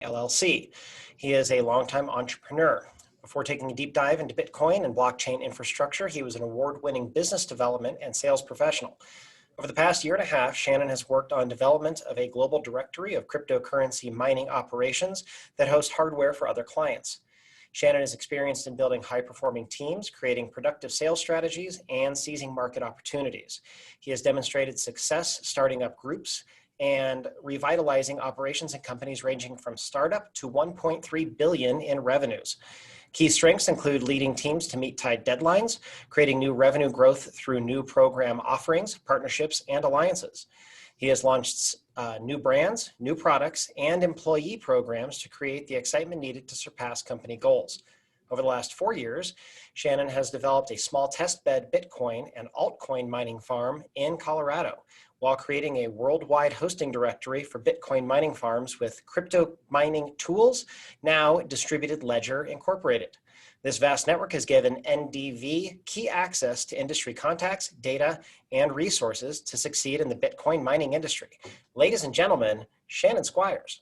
LLC. He is a longtime entrepreneur. Before taking a deep dive into Bitcoin and blockchain infrastructure, he was an award-winning business development and sales professional. Over the past year and a half, Shanon has worked on development of a global directory of cryptocurrency mining operations that host hardware for other clients. Shanon is experienced in building high-performing teams, creating productive sales strategies, and seizing market opportunities. He has demonstrated success starting up groups and revitalizing operations in companies ranging from startup to 1.3 billion in revenues. Key strengths include leading teams to meet tight deadlines, creating new revenue growth through new program offerings, partnerships, and alliances. He has launched new brands, new products, and employee programs to create the excitement needed to surpass company goals. Over the last 4 years, Shanon has developed a small testbed Bitcoin and altcoin mining farm in Colorado, while creating a worldwide hosting directory for Bitcoin mining farms with crypto mining tools, now Distributed Ledger Incorporated. This vast network has given NDV key access to industry contacts, data, and resources to succeed in the Bitcoin mining industry. Ladies and gentlemen, Shanon Squires.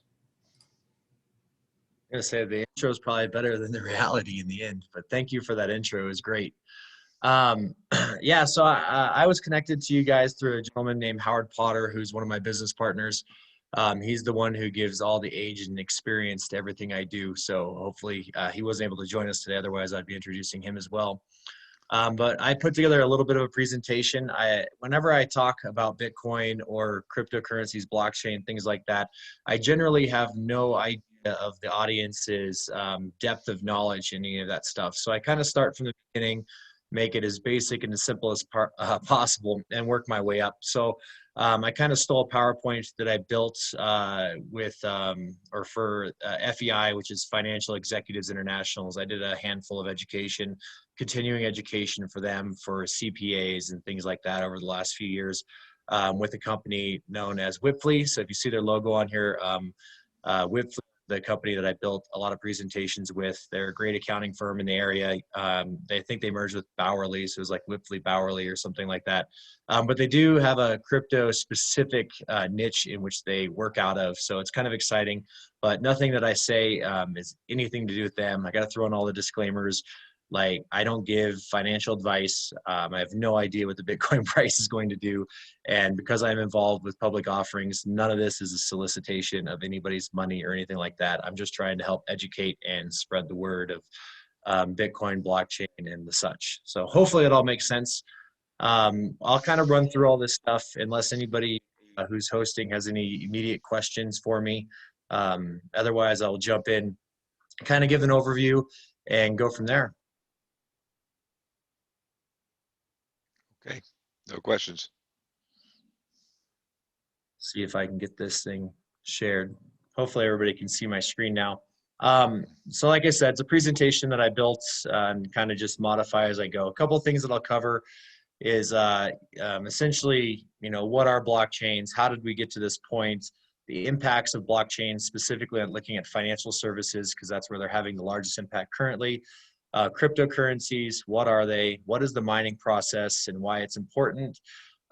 I'm going to say the intro is probably better than the reality in the end, but thank you for that intro. It was great. Yeah, so I was connected to you guys through a gentleman named Howard Potter, who's one of my business partners. He's the one who gives all the age and experience to everything I do. So hopefully he wasn't able to join us today. Otherwise, I'd be introducing him as well. But I put together a little bit of a presentation. Whenever I talk about Bitcoin or cryptocurrencies, blockchain, things like that, I generally have no idea of the audience's depth of knowledge in any of that stuff. So I kind of start from the beginning, make it as basic and as simple as possible, and work my way up. So I kind of stole a PowerPoint that I built for FEI, which is Financial Executives Internationals. I did a handful of continuing education for them for CPAs and things like that over the last few years with a company known as Whipfly. So if you see their logo on here, Whipfly, the company that I built a lot of presentations with. They're a great accounting firm in the area. They think they merged with Bowerly, so it was like Whipfly Bowerly or something like that. But they do have a crypto-specific niche in which they work out of, so it's kind of exciting. But nothing that I say is anything to do with them. I got to throw in all the disclaimers. Like, I don't give financial advice. I have no idea what the Bitcoin price is going to do. And because I'm involved with public offerings, none of this is a solicitation of anybody's money or anything like that. I'm just trying to help educate and spread the word of Bitcoin, blockchain, and the such. So hopefully it all makes sense. I'll kind of run through all this stuff unless anybody who's hosting has any immediate questions for me. Otherwise, I'll jump in, kind of give an overview, and go from there. Okay, no questions. See if I can get this thing shared. Hopefully everybody can see my screen now. So like I said, it's a presentation that I built and kind of just modify as I go. A couple of things that I'll cover is essentially, what are blockchains? How did we get to this point? The impacts of blockchains, specifically on looking at financial services, because that's where they're having the largest impact currently. Cryptocurrencies, what are they? What is the mining process and why it's important?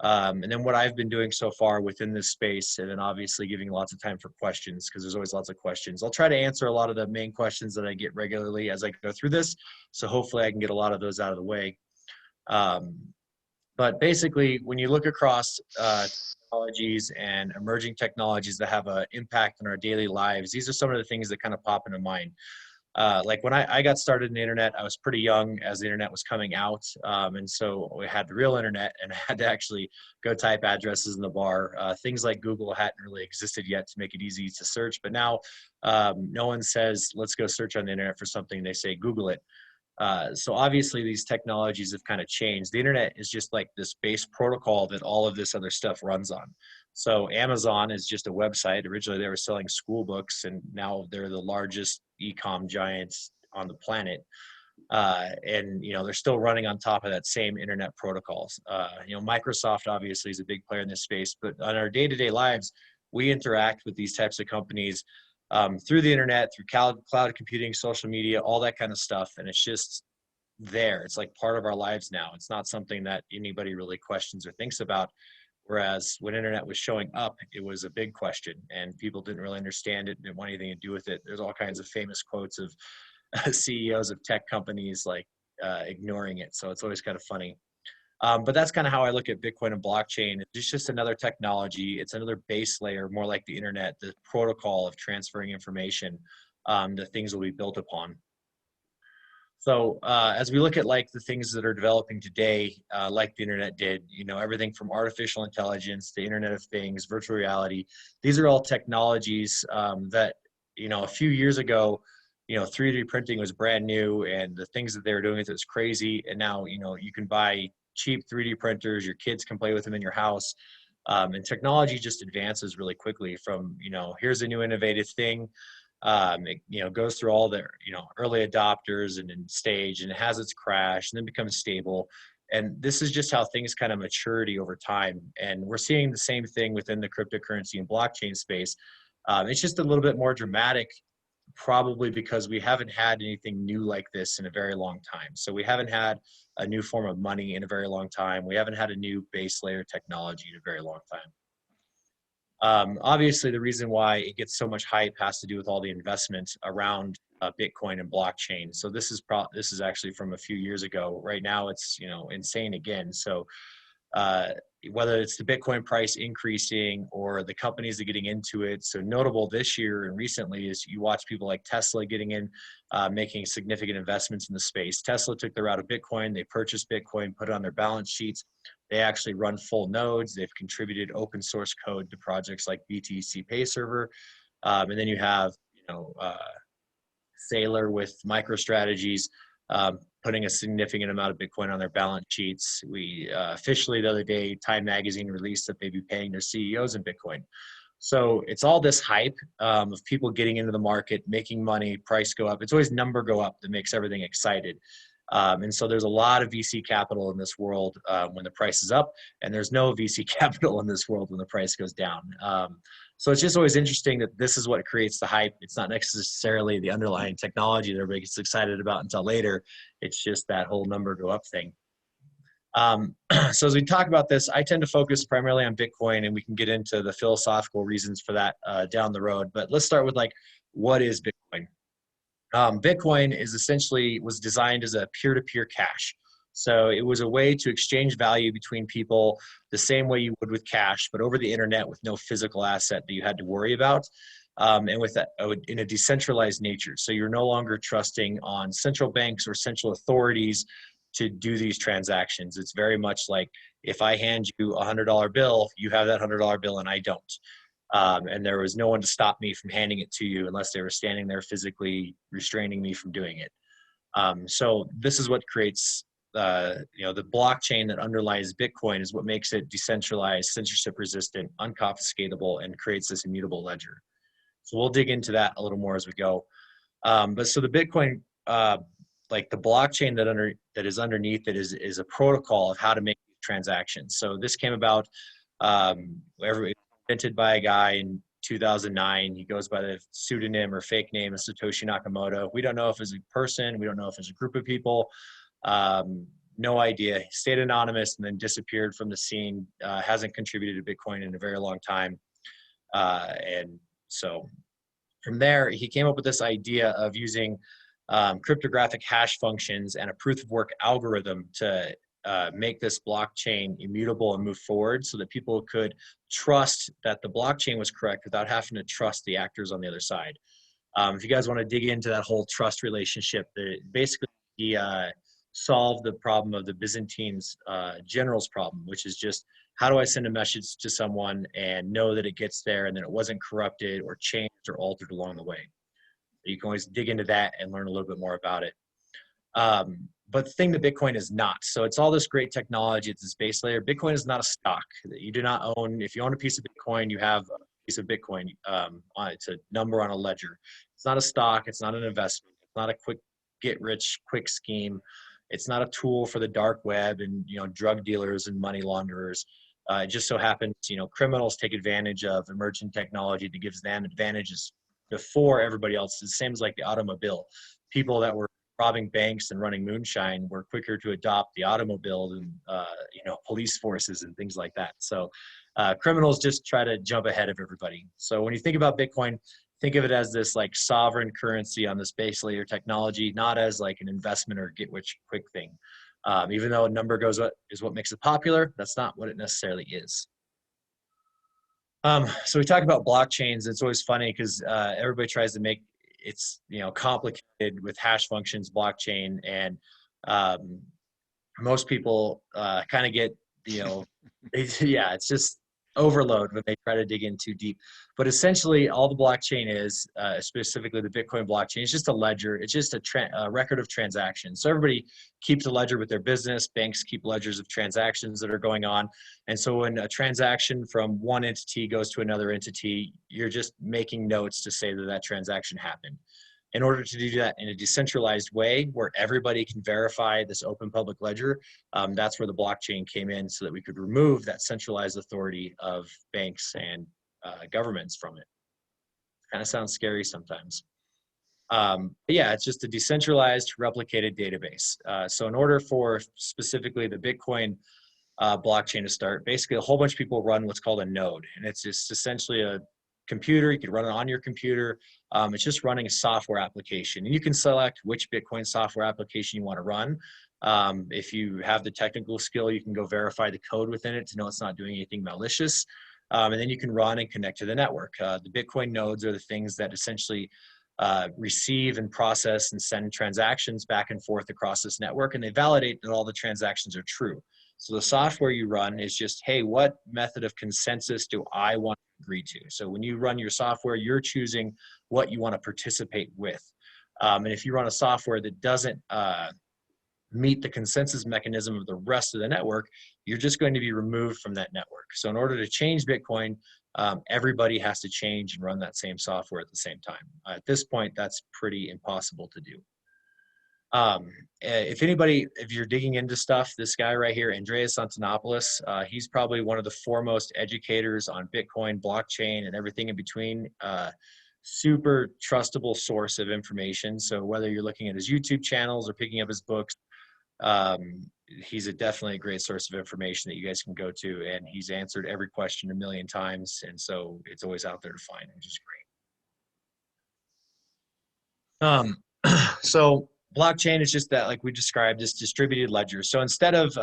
And then what I've been doing so far within this space, and then obviously giving lots of time for questions, because there's always lots of questions. I'll try to answer a lot of the main questions that I get regularly as I go through this. So hopefully I can get a lot of those out of the way. But basically, when you look across technologies and emerging technologies that have an impact on our daily lives, these are some of the things that kind of pop into mind. Like when I got started in the internet, I was pretty young as the internet was coming out. And so we had the real internet, and I had to actually go type addresses in the bar. Things like Google hadn't really existed yet to make it easy to search. But now no one says, let's go search on the internet for something. They say, Google it. So obviously these technologies have kind of changed. The internet is just like this base protocol that all of this other stuff runs on. So Amazon is just a website. Originally they were selling school books, and now they're the largest e-com giants on the planet. And they're still running on top of that same internet protocols. Microsoft obviously is a big player in this space, but on our day-to-day lives, we interact with these types of companies through the internet, through cloud computing, social media, all that kind of stuff. And it's just there. It's like part of our lives now. It's not something that anybody really questions or thinks about. Whereas when internet was showing up, it was a big question and people didn't really understand it, didn't want anything to do with it. There's all kinds of famous quotes of CEOs of tech companies like ignoring it. So it's always kind of funny. But that's kind of how I look at Bitcoin and blockchain. It's just another technology. It's another base layer, more like the internet, the protocol of transferring information that things will be built upon. So as we look at like the things that are developing today, like the internet did, you know, everything from artificial intelligence, the Internet of Things, virtual reality, these are all technologies that, you know, a few years ago, you know, 3D printing was brand new and the things that they were doing with it was crazy. And now, you know, you can buy cheap 3D printers, your kids can play with them in your house. And technology just advances really quickly from, you know, here's a new innovative thing. It, you know, goes through all their, you know, early adopters and in stage and it has its crash and then becomes stable. And this is just how things kind of maturity over time. And we're seeing the same thing within the cryptocurrency and blockchain space. It's just a little bit more dramatic, probably because we haven't had anything new like this in a very long time. So we haven't had a new form of money in a very long time. We haven't had a new base layer technology in a very long time. Obviously, the reason why it gets so much hype has to do with all the investment around Bitcoin and blockchain. So this is actually from a few years ago. Right now, it's, you know, insane again. So uh, whether it's the Bitcoin price increasing or the companies that are getting into it. So notable this year and recently is you watch people like Tesla getting in, making significant investments in the space. Tesla took the route of Bitcoin. They purchased Bitcoin, put it on their balance sheets. They actually run full nodes. They've contributed open source code to projects like BTC Pay Server. And then you have, you know, Sailor with MicroStrategies, putting a significant amount of Bitcoin on their balance sheets. We officially the other day, Time Magazine released that they'd be paying their CEOs in Bitcoin. So it's all this hype of people getting into the market, making money, price go up. It's always number go up that makes everything excited. And so there's a lot of VC capital in this world when the price is up, and there's no VC capital in this world when the price goes down. So it's just always interesting that this is what creates the hype. It's not necessarily the underlying technology that everybody gets excited about until later. It's just that whole number go up thing. So as we talk about this, I tend to focus primarily on Bitcoin, and we can get into the philosophical reasons for that down the road. But let's start with like, what is Bitcoin? Bitcoin was designed as a peer-to-peer cash. So it was a way to exchange value between people the same way you would with cash, but over the internet with no physical asset that you had to worry about. And with that in a decentralized nature. So you're no longer trusting on central banks or central authorities to do these transactions. It's very much like if I hand you a $100 bill, you have that $100 bill and I don't. And there was no one to stop me from handing it to you unless they were standing there physically restraining me from doing it. So this is what creates, you know, the blockchain that underlies Bitcoin is what makes it decentralized, censorship resistant, unconfiscatable, and creates this immutable ledger. So we'll dig into that a little more as we go. But so the Bitcoin, like the blockchain that is underneath it is a protocol of how to make transactions. So this came about invented by a guy in 2009. He goes by the pseudonym or fake name of Satoshi Nakamoto. We don't know if it's a person. We don't know if it's a group of people. No idea. He stayed anonymous and then disappeared from the scene. Hasn't contributed to Bitcoin in a very long time. And so from there, he came up with this idea of using cryptographic hash functions and a proof of work algorithm to make this blockchain immutable and move forward so that people could trust that the blockchain was correct without having to trust the actors on the other side. If you guys want to dig into that whole trust relationship, basically he solved the problem of the Byzantines generals problem, which is just how do I send a message to someone and know that it gets there and that it wasn't corrupted or changed or altered along the way. You can always dig into that and learn a little bit more about it. But the thing that Bitcoin is not, so it's all this great technology, it's this base layer. Bitcoin is not a stock. You do not own, if you own a piece of Bitcoin, you have a piece of Bitcoin it's a number on a ledger. It's not a stock, it's not an investment, it's not a quick get rich quick scheme. It's not a tool for the dark web and, you know, drug dealers and money launderers. It just so happens, you know, criminals take advantage of emerging technology that gives them advantages before everybody else. It's the same as like the automobile. People that were robbing banks and running moonshine were quicker to adopt the automobile than police forces and things like that. So criminals just try to jump ahead of everybody. So when you think about Bitcoin, think of it as this like sovereign currency on this base layer technology, not as like an investment or get rich quick thing. Even though a number goes up is what makes it popular, that's not what it necessarily is. So we talk about blockchains. It's always funny because everybody tries to make it's complicated with hash functions, blockchain, and most people kind of get yeah, it's just overload when they try to dig in too deep. But essentially, all the blockchain is, specifically the Bitcoin blockchain, it's just a ledger. It's just a record of transactions. So everybody keeps a ledger with their business. Banks keep ledgers of transactions that are going on. And so when a transaction from one entity goes to another entity, you're just making notes to say that that transaction happened. In order to do that in a decentralized way where everybody can verify this open public ledger, that's where the blockchain came in so that we could remove that centralized authority of banks and governments from it. Kind of sounds scary sometimes. But yeah, it's just a decentralized replicated database. So in order for specifically the Bitcoin blockchain to start, basically a whole bunch of people run what's called a node. And it's just essentially a computer. You can run it on your computer. It's just running a software application. And you can select which Bitcoin software application you want to run. If you have the technical skill, you can go verify the code within it to know it's not doing anything malicious. And then you can run and connect to the network. The Bitcoin nodes are the things that essentially receive and process and send transactions back and forth across this network, and they validate that all the transactions are true. So the software you run is just, hey, what method of consensus do I want to agree to? So when you run your software, you're choosing what you want to participate with. And if you run a software that doesn't meet the consensus mechanism of the rest of the network, you're just going to be removed from that network. So in order to change Bitcoin, everybody has to change and run that same software at the same time. At this point, that's pretty impossible to do. If you're digging into stuff, this guy right here, Andreas Antonopoulos, he's probably one of the foremost educators on Bitcoin, blockchain, and everything in between. Super trustable source of information. So whether you're looking at his YouTube channels or picking up his books, he's definitely a great source of information that you guys can go to, and he's answered every question a million times, and so it's always out there to find, which is great. So blockchain is just that, like we described, this distributed ledger. So instead of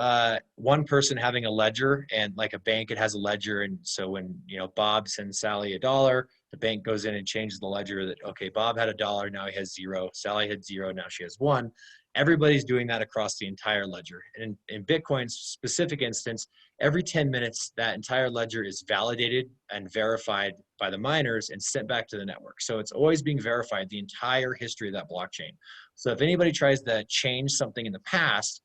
one person having a ledger, and like a bank, it has a ledger, and so when Bob sends Sally $1, the bank goes in and changes the ledger that, okay, Bob had $1, now he has 0. Sally had 0, now she has 1. Everybody's doing that across the entire ledger. And in Bitcoin's specific instance, every 10 minutes, that entire ledger is validated and verified by the miners and sent back to the network. So it's always being verified, the entire history of that blockchain. So if anybody tries to change something in the past,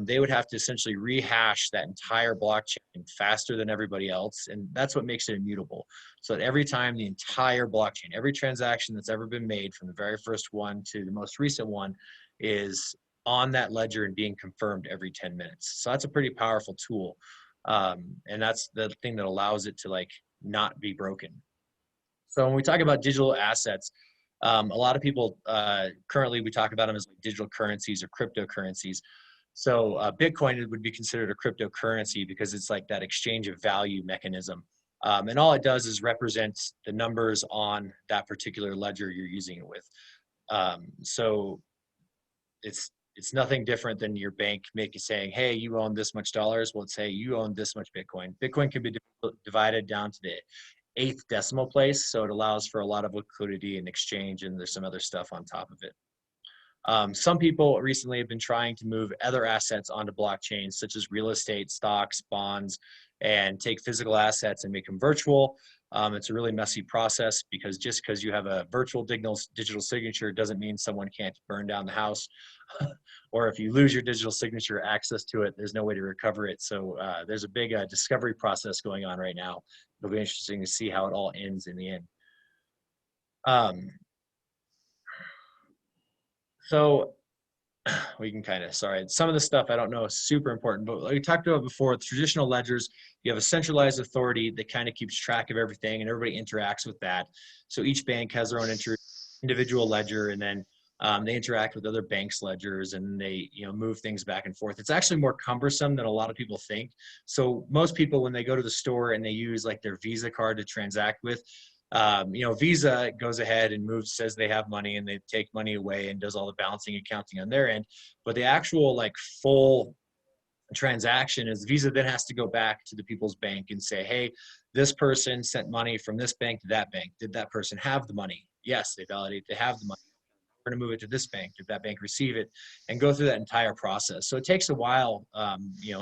they would have to essentially rehash that entire blockchain faster than everybody else. And that's what makes it immutable. So that every time the entire blockchain, every transaction that's ever been made from the very first one to the most recent one is on that ledger and being confirmed every 10 minutes. So that's a pretty powerful tool. And that's the thing that allows it to not be broken. So when we talk about digital assets, a lot of people currently, we talk about them as digital currencies or cryptocurrencies. So Bitcoin would be considered a cryptocurrency because it's like that exchange of value mechanism. And all it does is represents the numbers on that particular ledger you're using it with. So it's nothing different than your bank saying, hey, you own this much dollars. Well, let's say you own this much Bitcoin. Bitcoin can be divided down to the 8th decimal place. So it allows for a lot of liquidity and exchange, and there's some other stuff on top of it. Some people recently have been trying to move other assets onto blockchain, such as real estate, stocks, bonds, and take physical assets and make them virtual. It's a really messy process because just because you have a virtual digital signature doesn't mean someone can't burn down the house. Or if you lose your digital signature access to it, there's no way to recover it. So there's a big discovery process going on right now. It'll be interesting to see how it all ends in the end. So we can some of the stuff I don't know is super important, but like we talked about before, traditional ledgers, you have a centralized authority that kind of keeps track of everything and everybody interacts with that. So each bank has their own individual ledger, and then They interact with other banks' ledgers, and they, move things back and forth. It's actually more cumbersome than a lot of people think. So most people, when they go to the store and they use like their Visa card to transact with, Visa goes ahead and says they have money, and they take money away and does all the balancing and counting on their end. But the actual like full transaction is Visa then has to go back to the people's bank and say, hey, this person sent money from this bank to that bank. Did that person have the money? Yes, they validate they have the money. We're going to move it to this bank. Did that bank receive it? And go through that entire process. So it takes a while,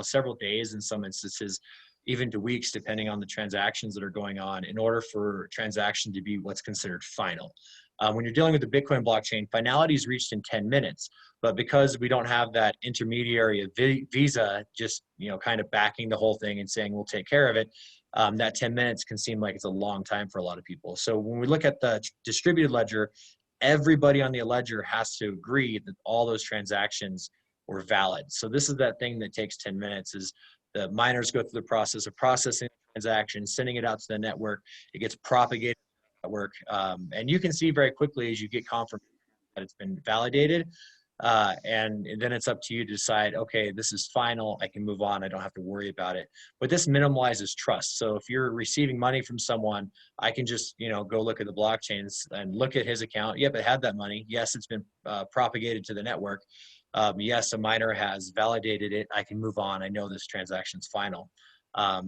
several days in some instances, even to weeks, depending on the transactions that are going on, in order for transaction to be what's considered final. When you're dealing with the Bitcoin blockchain, finality is reached in 10 minutes. But because we don't have that intermediary of Visa just, kind of backing the whole thing and saying, we'll take care of it, that 10 minutes can seem like it's a long time for a lot of people. So when we look at the distributed ledger, everybody on the ledger has to agree that all those transactions were valid. So this is that thing that takes 10 minutes is the miners go through the process of processing the transaction, sending it out to the network. It gets propagated to the network. And you can see very quickly as you get confirmation that it's been validated. And then it's up to you to decide, okay, this is final. I can move on. I don't have to worry about it. But this minimalizes trust. So if you're receiving money from someone, I can just, go look at the blockchains and look at his account. Yep, it had that money. Yes, it's been propagated to the network. Yes, a miner has validated it. I can move on. I know this transaction's final.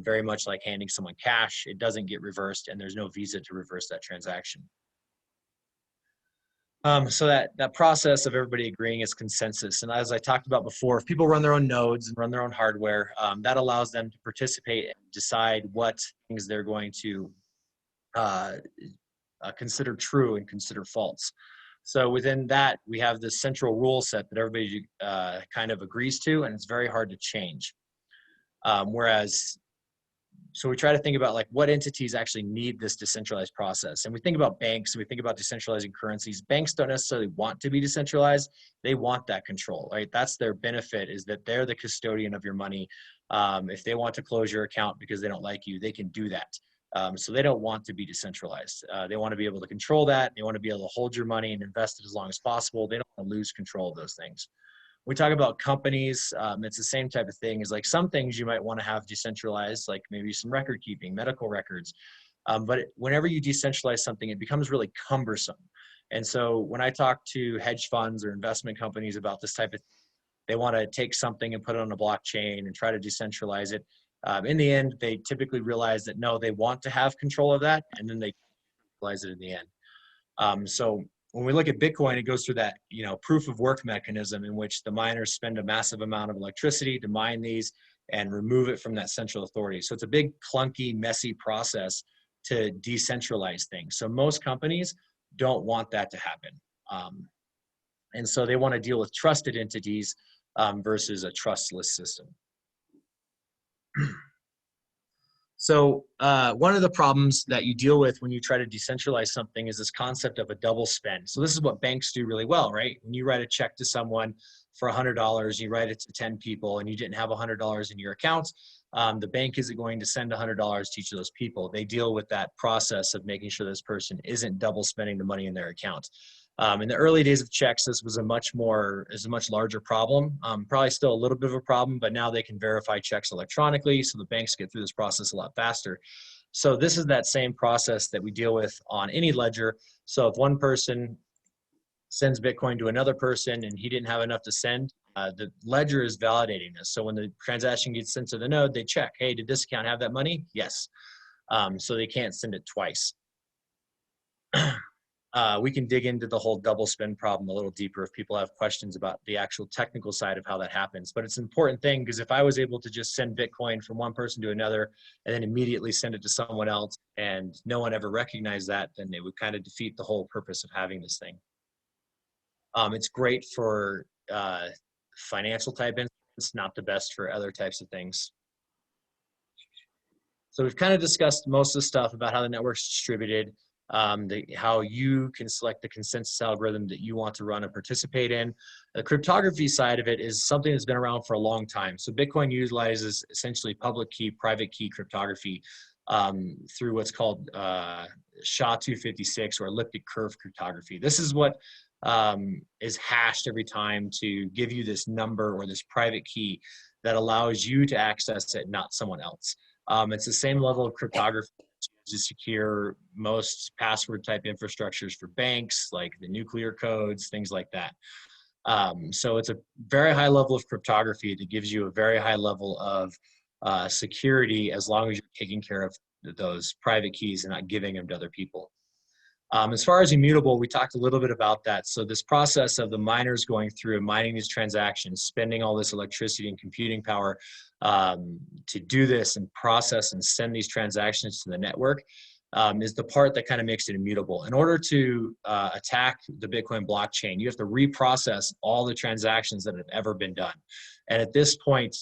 Very much like handing someone cash. It doesn't get reversed, and there's no Visa to reverse that transaction. So that process of everybody agreeing is consensus. And as I talked about before, if people run their own nodes and run their own hardware, that allows them to participate and decide what things they're going to consider true and consider false. So within that, we have this central rule set that everybody kind of agrees to, and it's very hard to change. So we try to think about like what entities actually need this decentralized process. And we think about banks and we think about decentralizing currencies. Banks don't necessarily want to be decentralized. They want that control, right? That's their benefit, is that they're the custodian of your money. If they want to close your account because they don't like you, they can do that. So they don't want to be decentralized. They want to be able to control that. They want to be able to hold your money and invest it as long as possible. They don't want to lose control of those things. We talk about companies, it's the same type of thing. Is like some things you might want to have decentralized, like maybe some record keeping, medical records. But whenever you decentralize something, it becomes really cumbersome. And so when I talk to hedge funds or investment companies about this type of thing, they want to take something and put it on a blockchain and try to decentralize it. In the end, they typically realize that no, they want to have control of that, and then they realize it in the end. So when we look at Bitcoin, it goes through that, proof of work mechanism in which the miners spend a massive amount of electricity to mine these and remove it from that central authority. So it's a big, clunky, messy process to decentralize things. So most companies don't want that to happen. And so they want to deal with trusted entities versus a trustless system. So one of the problems that you deal with when you try to decentralize something is this concept of a double spend. So this is what banks do really well, right? When you write a check to someone for $100, you write it to 10 people and you didn't have $100 in your account, the bank isn't going to send $100 to each of those people. They deal with that process of making sure this person isn't double spending the money in their account. In the early days of checks, this was a much larger problem, probably still a little bit of a problem, but now they can verify checks electronically, so the banks get through this process a lot faster. So this is that same process that we deal with on any ledger. So if one person sends Bitcoin to another person and he didn't have enough to send, the ledger is validating this. So when the transaction gets sent to the node, they check, hey, did this account have that money? Yes. So they can't send it twice. We can dig into the whole double spend problem a little deeper if people have questions about the actual technical side of how that happens. But it's an important thing, because if I was able to just send Bitcoin from one person to another and then immediately send it to someone else and no one ever recognized that, then it would kind of defeat the whole purpose of having this thing. It's great for financial type instruments, not the best for other types of things. So we've kind of discussed most of the stuff about how the network's distributed, how you can select the consensus algorithm that you want to run and participate in. The cryptography side of it is something that's been around for a long time. So Bitcoin utilizes essentially public key, private key cryptography through what's called SHA-256 or elliptic curve cryptography. This is what is hashed every time to give you this number or this private key that allows you to access it, not someone else. It's the same level of cryptography to secure most password type infrastructures for banks, like the nuclear codes, things like that. So it's a very high level of cryptography that gives you a very high level of security, as long as you're taking care of those private keys and not giving them to other people. As far as immutable, we talked a little bit about that. So this process of the miners going through and mining these transactions, spending all this electricity and computing power to do this and process and send these transactions to the network is the part that kind of makes it immutable. In order to attack the Bitcoin blockchain, you have to reprocess all the transactions that have ever been done. And at this point,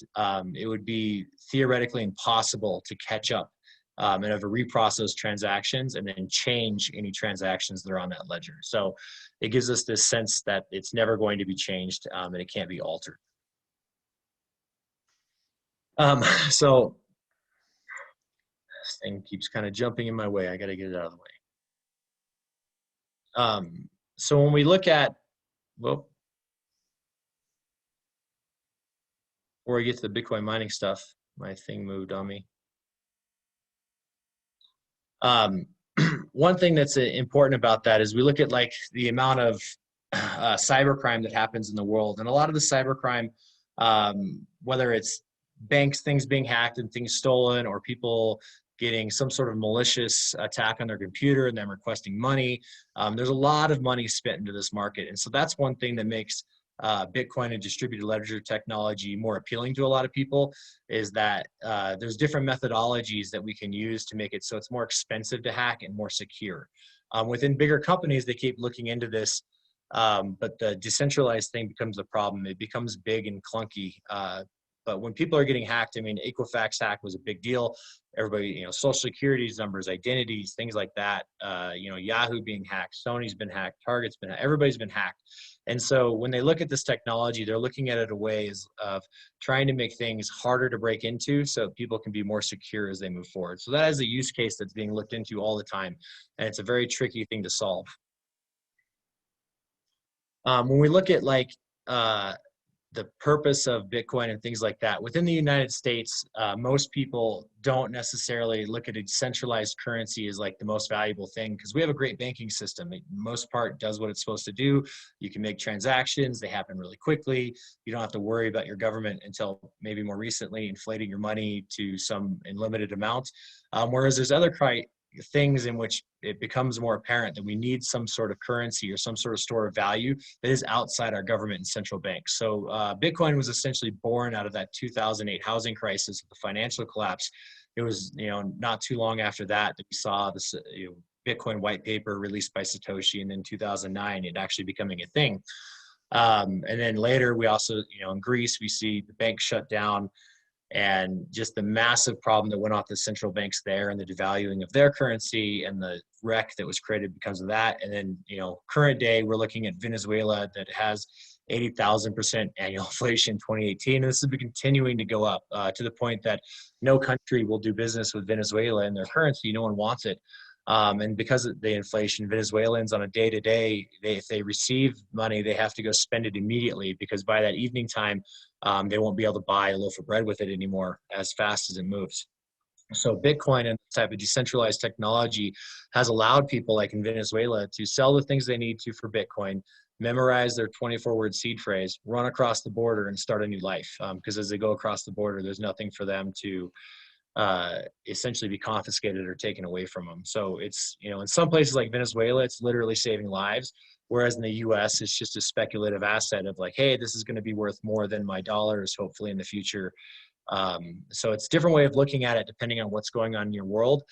it would be theoretically impossible to catch up and have to reprocess transactions and then change any transactions that are on that ledger. So it gives us this sense that it's never going to be changed and it can't be altered. So this thing keeps kind of jumping in my way. I got to get it out of the way. So when we look at, well, before we get to the Bitcoin mining stuff, my thing moved on me. One thing that's important about that is we look at like the amount of cybercrime that happens in the world, and a lot of the cybercrime, whether it's banks, things being hacked and things stolen, or people getting some sort of malicious attack on their computer and them requesting money, there's a lot of money spent into this market. And so that's one thing that makes Bitcoin and distributed ledger technology more appealing to a lot of people, is that there's different methodologies that we can use to make it so it's more expensive to hack and more secure. Within bigger companies, they keep looking into this, but the decentralized thing becomes a problem. It becomes big and clunky. But when people are getting hacked, I mean, Equifax hack was a big deal. Everybody, you know, social security numbers, identities, things like that. You know, Yahoo being hacked, Sony's been hacked, Target's been hacked, everybody's been hacked. And so when they look at this technology, they're looking at it a ways of trying to make things harder to break into so people can be more secure as they move forward. So that is a use case that's being looked into all the time. And it's a very tricky thing to solve. When we look at like the purpose of Bitcoin and things like that, within the United States, most people don't necessarily look at a decentralized currency as like the most valuable thing, because we have a great banking system. It, most part, does what it's supposed to do. You can make transactions, they happen really quickly. You don't have to worry about your government until maybe more recently inflating your money to some unlimited amount. Whereas there's other things in which it becomes more apparent that we need some sort of currency or some sort of store of value that is outside our government and central banks. So Bitcoin was essentially born out of that 2008 housing crisis, the financial collapse. It was, you know, not too long after that we saw this Bitcoin white paper released by Satoshi, and in 2009 it actually becoming a thing. And then later we also, you know, in Greece we see the banks shut down, and just the massive problem that went off the central banks there, and the devaluing of their currency and the wreck that was created because of that. And then, you know, current day, we're looking at Venezuela that has 80,000% annual inflation in 2018. And this has been continuing to go up to the point that no country will do business with Venezuela in their currency. No one wants it. And because of the inflation, Venezuelans on a day-to-day, if they receive money, they have to go spend it immediately, because by that evening time, they won't be able to buy a loaf of bread with it anymore as fast as it moves. So Bitcoin and this type of decentralized technology has allowed people like in Venezuela to sell the things they need to for Bitcoin, memorize their 24-word seed phrase, run across the border and start a new life. Because as they go across the border, there's nothing for them to essentially be confiscated or taken away from them. So it's, you know, in some places like Venezuela, it's literally saving lives. Whereas in the US, it's just a speculative asset of like, hey, this is going to be worth more than my dollars, hopefully in the future. So it's a different way of looking at it depending on what's going on in your world.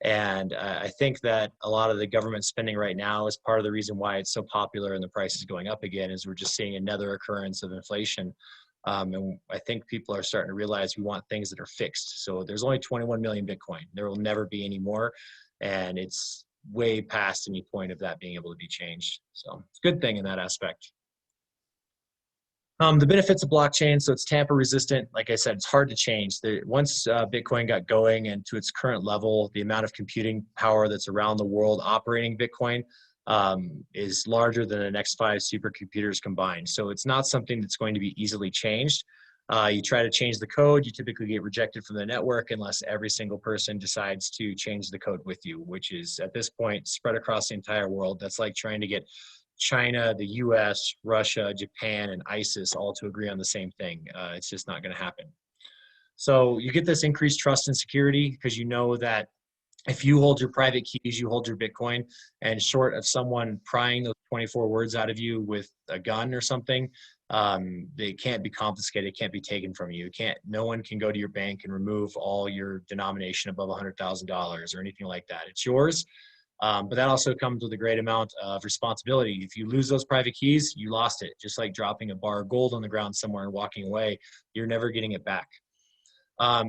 And I think that a lot of the government spending right now is part of the reason why it's so popular and the price is going up again, is we're just seeing another occurrence of inflation. And I think people are starting to realize we want things that are fixed. So there's only 21 million Bitcoin. There will never be any more. And it's way past any point of that being able to be changed. So it's a good thing in that aspect. The benefits of blockchain, so it's tamper resistant. Like I said, it's hard to change. Once Bitcoin got going and to its current level, the amount of computing power that's around the world operating Bitcoin, is larger than the next 5 supercomputers combined. So it's not something that's going to be easily changed. You try to change the code, you typically get rejected from the network unless every single person decides to change the code with you, which is at this point spread across the entire world. That's like trying to get China, the US, Russia, Japan, and ISIS all to agree on the same thing. It's just not going to happen. So you get this increased trust and security because you know that if you hold your private keys, you hold your Bitcoin, and short of someone prying those 24 words out of you with a gun or something, they can't be confiscated, it can't be taken from you. No one can go to your bank and remove all your denomination above $100,000 or anything like that. It's yours. But that also comes with a great amount of responsibility. If you lose those private keys, you lost it. Just like dropping a bar of gold on the ground somewhere and walking away, you're never getting it back.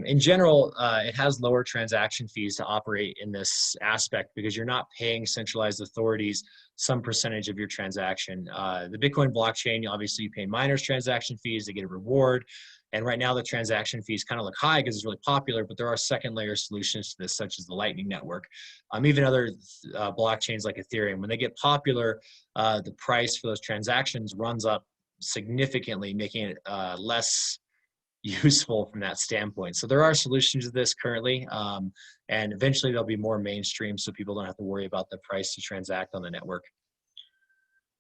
In general, it has lower transaction fees to operate in this aspect because you're not paying centralized authorities some percentage of your transaction. The Bitcoin blockchain, obviously you pay miners transaction fees, they get a reward. And right now the transaction fees kind of look high because it's really popular, but there are second layer solutions to this, such as the Lightning Network. Even other blockchains like Ethereum, when they get popular, the price for those transactions runs up significantly, making it less useful from that standpoint. So there are solutions to this currently, and eventually they'll be more mainstream so people don't have to worry about the price to transact on the network.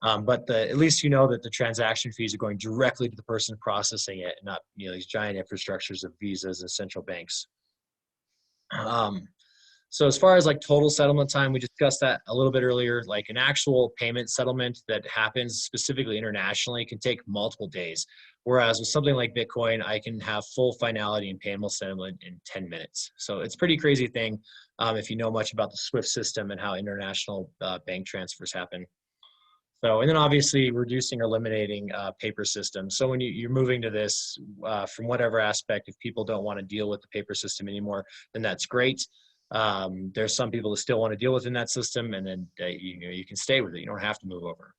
But at least you know that the transaction fees are going directly to the person processing it, and not these giant infrastructures of visas and central banks. So as far as like total settlement time, we discussed that a little bit earlier. Like an actual payment settlement that happens specifically internationally can take multiple days. Whereas with something like Bitcoin, I can have full finality and payable settlement in 10 minutes. So it's a pretty crazy thing if you know much about the SWIFT system and how international bank transfers happen. So, and then obviously reducing or eliminating paper systems. So when you're moving to this from whatever aspect, if people don't want to deal with the paper system anymore, then that's great. There's some people that still want to deal within that system, and then you can stay with it. You don't have to move over.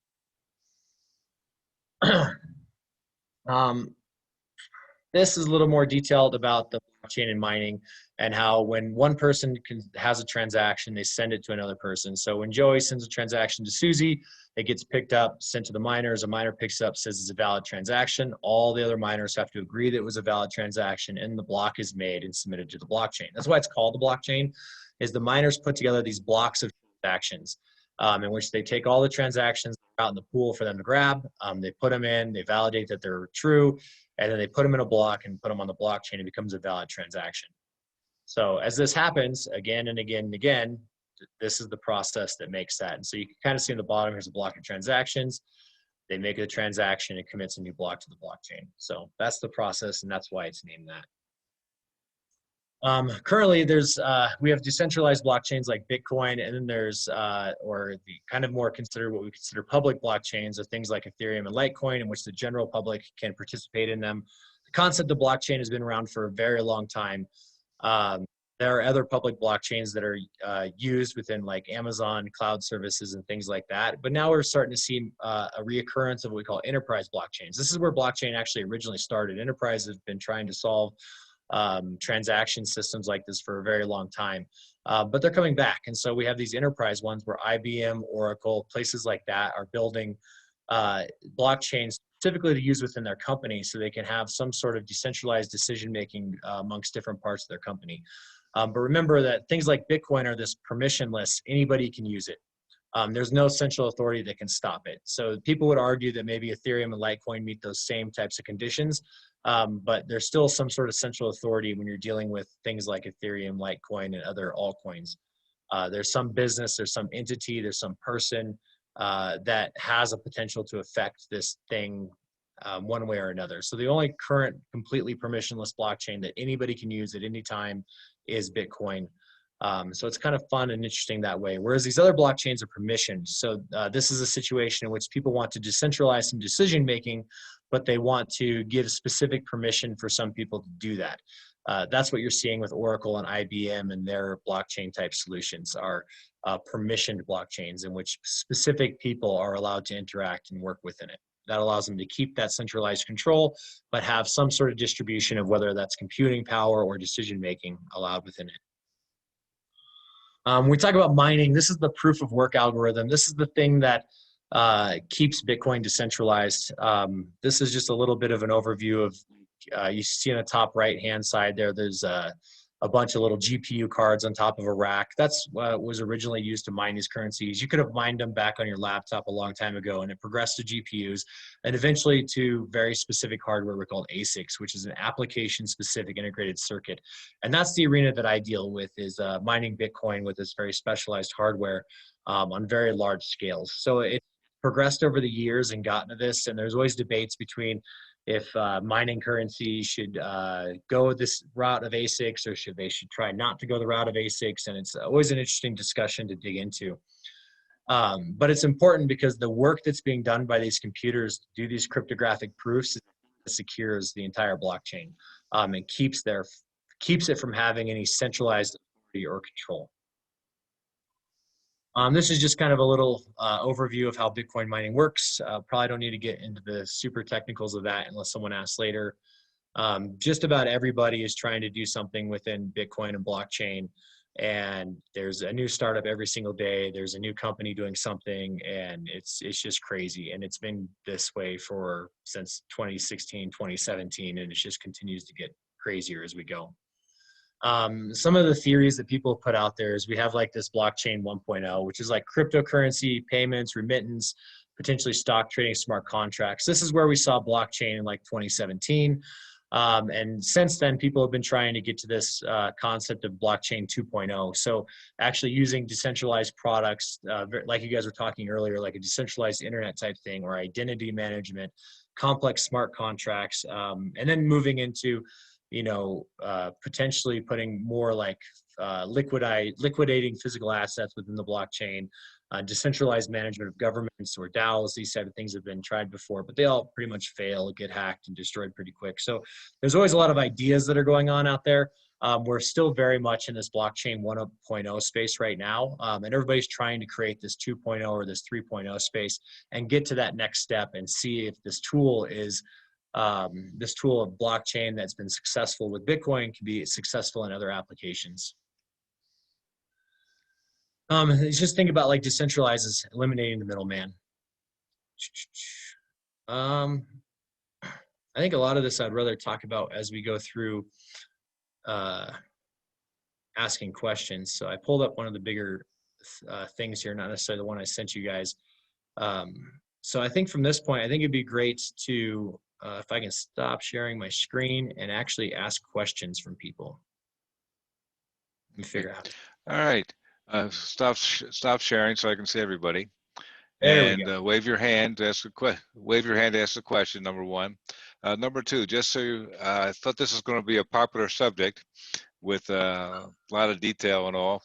This is a little more detailed about the blockchain and mining and how when one person has a transaction, they send it to another person. So when Joey sends a transaction to Susie, it gets picked up, sent to the miners. A miner picks it up, says it's a valid transaction. All the other miners have to agree that it was a valid transaction, and the block is made and submitted to the blockchain. That's why it's called the blockchain, is the miners put together these blocks of transactions in which they take all the transactions out in the pool for them to grab. They put them in, they validate that they're true, and then they put them in a block and put them on the blockchain. It becomes a valid transaction. So as this happens again and again and again, this is the process that makes that. And so you can kind of see in the bottom, here's a block of transactions. They make a transaction, it commits a new block to the blockchain. So that's the process, and that's why it's named that. Currently, we have decentralized blockchains like Bitcoin, and then there's, or the kind of more considered what we consider public blockchains of things like Ethereum and Litecoin, in which the general public can participate in them. The concept of blockchain has been around for a very long time. There are other public blockchains that are used within like Amazon cloud services and things like that. But now we're starting to see a reoccurrence of what we call enterprise blockchains. This is where blockchain actually originally started. Enterprises have been trying to solve transaction systems like this for a very long time, but they're coming back. And so we have these enterprise ones where IBM, Oracle, places like that are building blockchains specifically to use within their company so they can have some sort of decentralized decision-making amongst different parts of their company. But remember that things like Bitcoin are this permissionless, anybody can use it. There's no central authority that can stop it. So people would argue that maybe Ethereum and Litecoin meet those same types of conditions, but there's still some sort of central authority when you're dealing with things like Ethereum, Litecoin, and other altcoins. There's some business, there's some entity, there's some person that has a potential to affect this thing one way or another. So the only current completely permissionless blockchain that anybody can use at any time is Bitcoin. So it's kind of fun and interesting that way. Whereas these other blockchains are permissioned. So this is a situation in which people want to decentralize some decision making, but they want to give specific permission for some people to do that. That's what you're seeing with Oracle and IBM and their blockchain type solutions are permissioned blockchains in which specific people are allowed to interact and work within it. That allows them to keep that centralized control, but have some sort of distribution of whether that's computing power or decision making allowed within it. We talk about mining. This is the proof of work algorithm. This is the thing that keeps Bitcoin decentralized. This is just a little bit of an overview of, you see on the top right-hand side there, there's a bunch of little GPU cards on top of a rack. That's what was originally used to mine these currencies. You could have mined them back on your laptop a long time ago, and it progressed to GPUs and eventually to very specific hardware we call ASICs, which is an application-specific integrated circuit. And that's the arena that I deal with, is mining Bitcoin with this very specialized hardware on very large scales. So it progressed over the years and gotten to this, and there's always debates between if mining currency should go this route of ASICs, or should try not to go the route of ASICs, and it's always an interesting discussion to dig into. But it's important because the work that's being done by these computers to do these cryptographic proofs secures the entire blockchain, and keeps it from having any centralized authority or control. This is just kind of a little overview of how Bitcoin mining works. Probably don't need to get into the super technicals of that unless someone asks later. Just about everybody is trying to do something within Bitcoin and blockchain, and there's a new startup every single day. There's a new company doing something, and it's just crazy. And it's been this way since 2016, 2017, and it just continues to get crazier as we go. Some of the theories that people put out there is we have like this blockchain 1.0, which is like cryptocurrency, payments, remittance, potentially stock trading, smart contracts. This is where we saw blockchain in like 2017. And since then, people have been trying to get to this concept of blockchain 2.0. So actually using decentralized products, like you guys were talking earlier, like a decentralized internet type thing, or identity management, complex smart contracts, and then moving into potentially putting more like liquidating physical assets within the blockchain, decentralized management of governments or DAOs. These type of things have been tried before, but they all pretty much fail, get hacked and destroyed pretty quick. So there's always a lot of ideas that are going on out there. We're still very much in this blockchain 1.0 space right now, and everybody's trying to create this 2.0 or this 3.0 space and get to that next step and see if this tool of blockchain that's been successful with Bitcoin can be successful in other applications. Just think about like decentralized as eliminating the middleman. I think a lot of this I'd rather talk about as we go through asking questions. So I pulled up one of the bigger things here, not necessarily the one I sent you guys. So I think from this point, I think it'd be great to if I can stop sharing my screen and actually ask questions from people. Let me figure out. All right. Stop sharing so I can see everybody. There we And wave your hand to ask a question, number one. Number two, just so I thought this was going to be a popular subject with a lot of detail and all.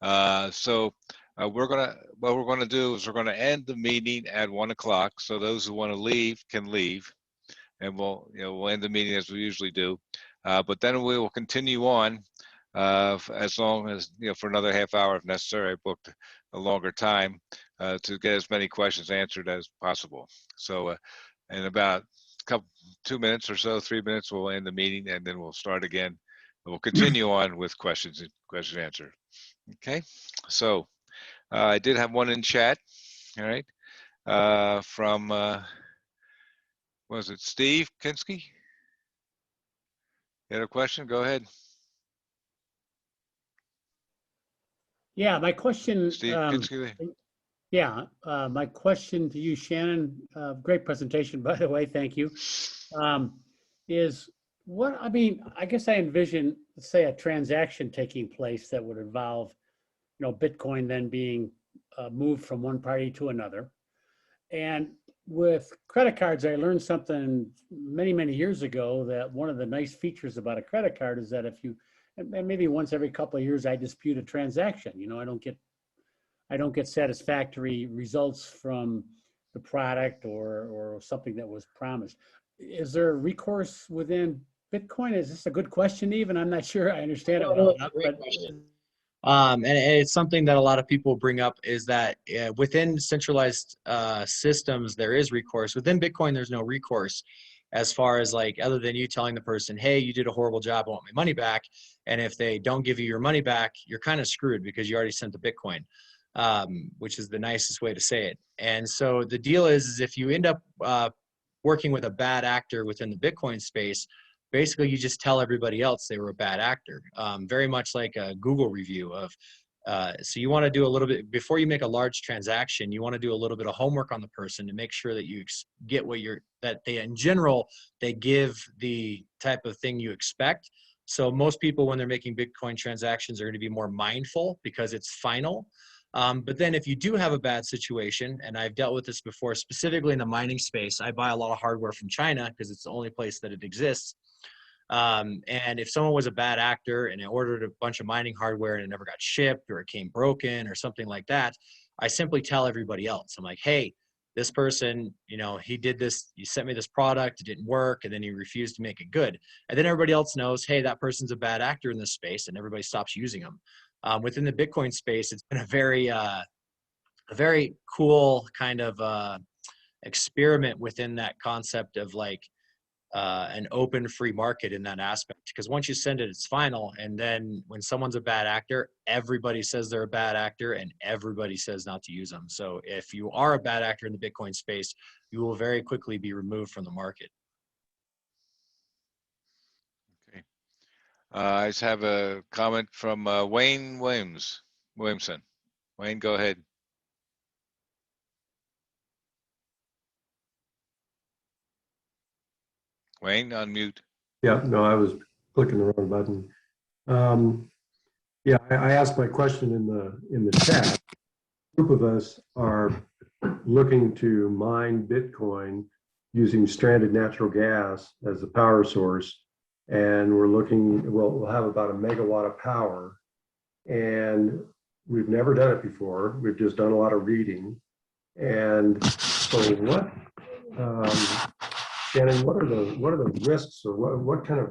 What we're going to do is we're going to end the meeting at 1 o'clock. So those who want to leave can leave. And we'll end the meeting as we usually do, but then we will continue on as long as for another half hour if necessary. I booked a longer time to get as many questions answered as possible. So in about 2 minutes or so, 3 minutes, we'll end the meeting, and then we'll start again. We'll continue on with questions answered. Okay, so I did have one in chat. All right, from. Was it Steve Kinski? You had a question? Go ahead. Yeah, my question. Steve Kinski. Yeah, my question to you, Shannon. Great presentation, by the way. Thank you. Is what I mean? I guess I envision, say, a transaction taking place that would involve, Bitcoin then being moved from one party to another, and with credit cards, I learned something many, many years ago, that one of the nice features about a credit card is that if you, and maybe once every couple of years, I dispute a transaction, I don't get satisfactory results from the product or something that was promised. Is there recourse within Bitcoin? Is this a good question even? I'm not sure I understand it well enough, but and it's something that a lot of people bring up, is that within centralized systems, there is recourse. Within Bitcoin, there's no recourse. as far as like, other than you telling the person, hey, you did a horrible job, I want my money back. And if they don't give you your money back, you're kind of screwed because you already sent the Bitcoin, which is the nicest way to say it. And so the deal is if you end up working with a bad actor within the Bitcoin space, basically you just tell everybody else they were a bad actor. Very much like a Google review of, so you want to do a little bit, before you make a large transaction, you want to do a little bit of homework on the person to make sure that you get what that they, in general, they give the type of thing you expect. So most people, when they're making Bitcoin transactions, are going to be more mindful because it's final. But then if you do have a bad situation, and I've dealt with this before, specifically in the mining space, I buy a lot of hardware from China because it's the only place that it exists. And if someone was a bad actor and they ordered a bunch of mining hardware and it never got shipped or it came broken or something like that, I simply tell everybody else. I'm like, hey, this person, he did this, you sent me this product, it didn't work, and then he refused to make it good. And then everybody else knows, hey, that person's a bad actor in this space, and everybody stops using them. Within the Bitcoin space, it's been a very cool kind of experiment within that concept of like an open free market in that aspect, because once you send it, it's final. And then when someone's a bad actor, everybody says they're a bad actor and everybody says not to use them. So if you are a bad actor in the Bitcoin space, you will very quickly be removed from the market. Okay. I just have a comment from Wayne Williamson. Wayne, go ahead. Wayne, unmute. Yeah, no, I was clicking the wrong button. Yeah, I asked my question in the chat. A group of us are looking to mine Bitcoin using stranded natural gas as the power source, and we're looking. We'll have about a megawatt of power, and we've never done it before. We've just done a lot of reading, and so what? Shannon, what are the risks, or what kind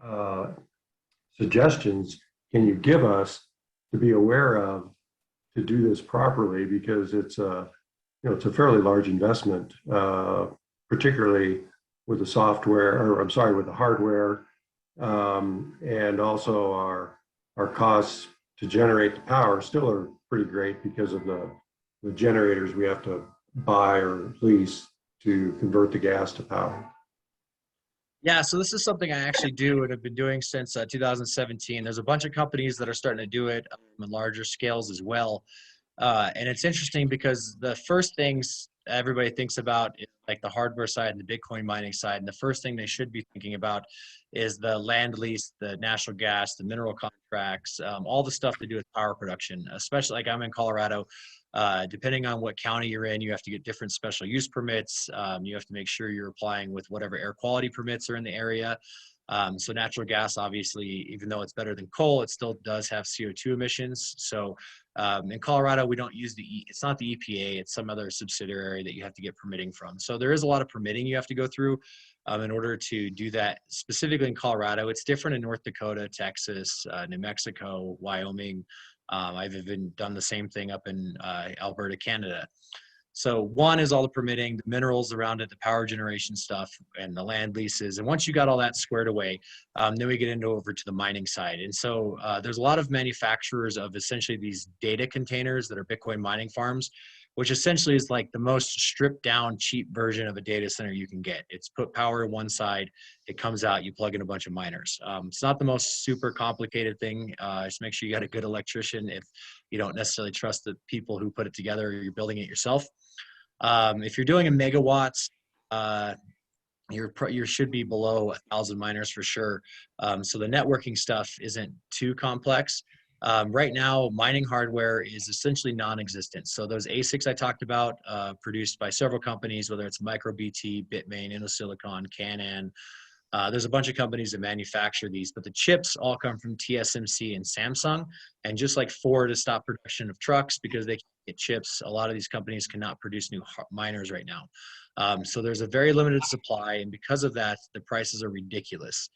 of suggestions can you give us to be aware of to do this properly? Because it's a fairly large investment, particularly with the software, or I'm sorry, with the hardware, and also our costs to generate the power still are pretty great because of the generators we have to buy or lease to convert the gas to power. Yeah, so this is something I actually do and have been doing since 2017. There's a bunch of companies that are starting to do it on larger scales as well. And it's interesting because the first things everybody thinks about is like the hardware side and the Bitcoin mining side. And the first thing they should be thinking about is the land lease, the natural gas, the mineral contracts, all the stuff to do with power production, especially like I'm in Colorado. Depending on what county you're in, you have to get different special use permits. You have to make sure you're applying with whatever air quality permits are in the area. So natural gas, obviously, even though it's better than coal, it still does have CO2 emissions. So in Colorado, we don't use it's not the EPA, it's some other subsidiary that you have to get permitting from. So there is a lot of permitting you have to go through in order to do that. Specifically in Colorado, it's different in North Dakota, Texas, New Mexico, Wyoming. I've even done the same thing up in Alberta, Canada. So one is all the permitting, the minerals around it, the power generation stuff, and the land leases. And once you got all that squared away, then we get over to the mining side. And so there's a lot of manufacturers of essentially these data containers that are Bitcoin mining farms, which essentially is like the most stripped down, cheap version of a data center you can get. It's put power to one side, it comes out, you plug in a bunch of miners. It's not the most super complicated thing. Just make sure you got a good electrician if you don't necessarily trust the people who put it together or you're building it yourself. If you're doing a megawatts, you should be below 1,000 miners for sure. So the networking stuff isn't too complex. Right now, mining hardware is essentially non-existent. So those ASICs I talked about, produced by several companies, whether it's MicroBT, Bitmain, InnoSilicon, Canon. There's a bunch of companies that manufacture these, but the chips all come from TSMC and Samsung. And just like Ford has stopped production of trucks because they can't get chips, a lot of these companies cannot produce new miners right now. So there's a very limited supply, and because of that, the prices are ridiculous.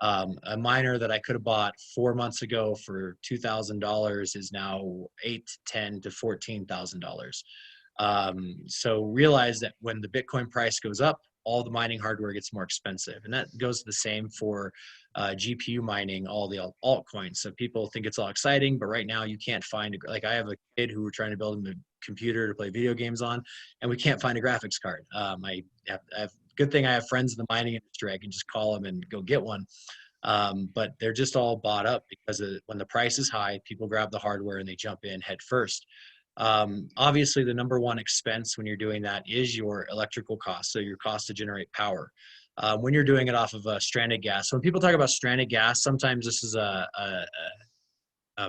A miner that I could have bought 4 months ago for $2,000 is now $8,000 to $10,000 to $14,000. So realize that when the Bitcoin price goes up, all the mining hardware gets more expensive. And that goes the same for GPU mining, all the altcoins. So people think it's all exciting, but right now you can't find, like I have a kid who we're trying to build him a computer to play video games on, and we can't find a graphics card. I have good thing I have friends in the mining industry. I can just call them and go get one. But they're just all bought up because when the price is high, people grab the hardware and they jump in head first. Obviously, the number one expense when you're doing that is your electrical cost, so your cost to generate power. When you're doing it off of stranded gas, so when people talk about stranded gas, sometimes this is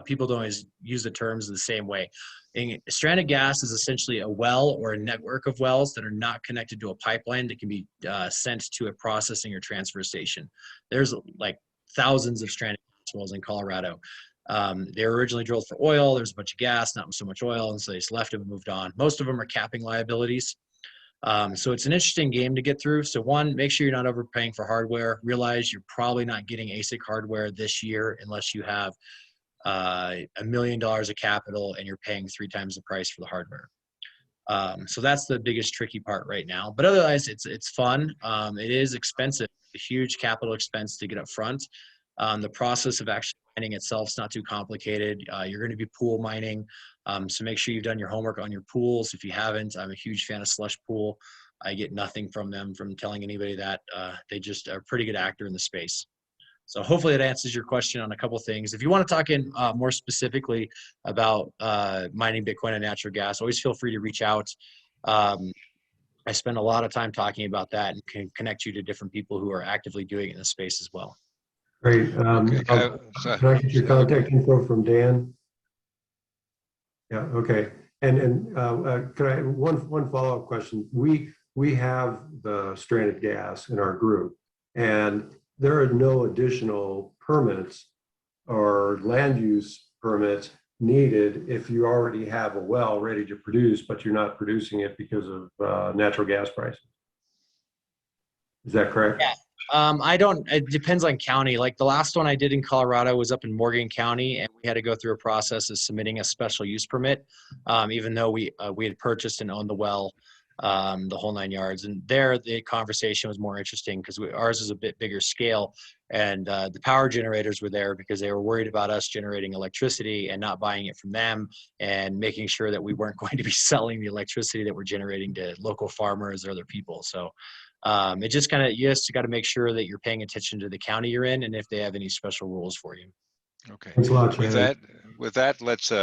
people don't always use the terms the same way. And stranded gas is essentially a well or a network of wells that are not connected to a pipeline that can be sent to a processing or transfer station. There's like thousands of stranded gas wells in Colorado. They were originally drilled for oil. There's a bunch of gas, not so much oil, and so they just left them and moved on. Most of them are capping liabilities. So it's an interesting game to get through. So one, make sure you're not overpaying for hardware. Realize you're probably not getting ASIC hardware this year unless you have $1 million of capital and you're paying 3 times the price for the hardware. So that's the biggest tricky part right now. But otherwise, it's fun. It is expensive, a huge capital expense to get up front. The process of actually mining itself is not too complicated. You're going to be pool mining, so make sure you've done your homework on your pools. If you haven't, I'm a huge fan of Slush Pool. I get nothing from them from telling anybody that. They just are a pretty good actor in the space. So hopefully that answers your question on a couple of things. If you want to talk in more specifically about mining Bitcoin and natural gas, always feel free to reach out. I spend a lot of time talking about that and can connect you to different people who are actively doing it in the space as well. Great. Okay, Can I get your contact info from Dan? Yeah, okay. And could I, one follow-up question. We have the stranded gas in our group, and there are no additional permits or land use permits needed if you already have a well ready to produce, but you're not producing it because of natural gas prices. Is that correct? Yeah. It depends on county. Like the last one I did in Colorado was up in Morgan County, and we had to go through a process of submitting a special use permit, even though we had purchased and owned the well, the whole 9 yards. And there, the conversation was more interesting because ours is a bit bigger scale, and the power generators were there because they were worried about us generating electricity and not buying it from them, and making sure that we weren't going to be selling the electricity that we're generating to local farmers or other people. So it just kind of, you just got to make sure that you're paying attention to the county you're in and if they have any special rules for you. Okay. Thanks a lot, With Shannon. that, let's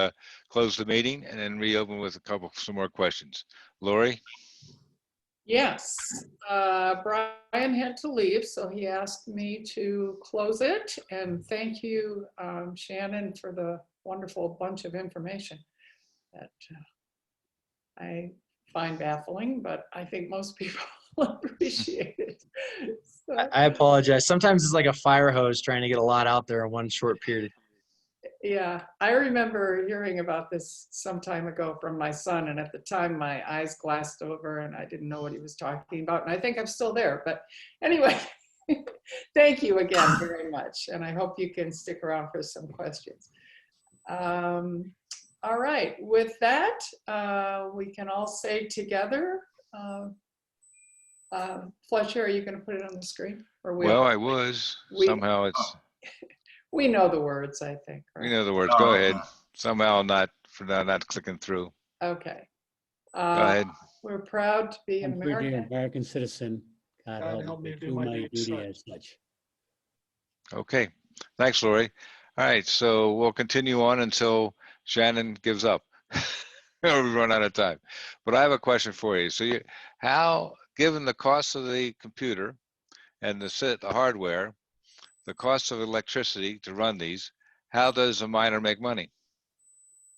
close the meeting and then reopen with some more questions. Lori? Yes, Brian had to leave, so he asked me to close it. And thank you, Shannon, for the wonderful bunch of information that I find baffling, but I think most people appreciate it. So, I apologize. Sometimes it's like a fire hose trying to get a lot out there in one short period of time. yeah, I remember hearing about this some time ago from my son, and at the time my eyes glassed over and I didn't know what he was talking about, and I think I'm still there. But anyway, thank you again very much, and I hope you can stick around for some questions. All right, with that, we can all say together, Fletcher, are you going to put it on the screen? Or Well, I was. Somehow it's... We know the words, I think. Right? We know the words. Go ahead. Somehow not clicking through. Okay. Go ahead. We're proud to be an I'm pretty American. American citizen. God help me do my duty as such. Okay. Thanks, Lori. All right. So we'll continue on until Shannon gives up or we run out of time. But I have a question for you. So given the cost of the computer and the hardware, the cost of electricity to run these, how does a miner make money?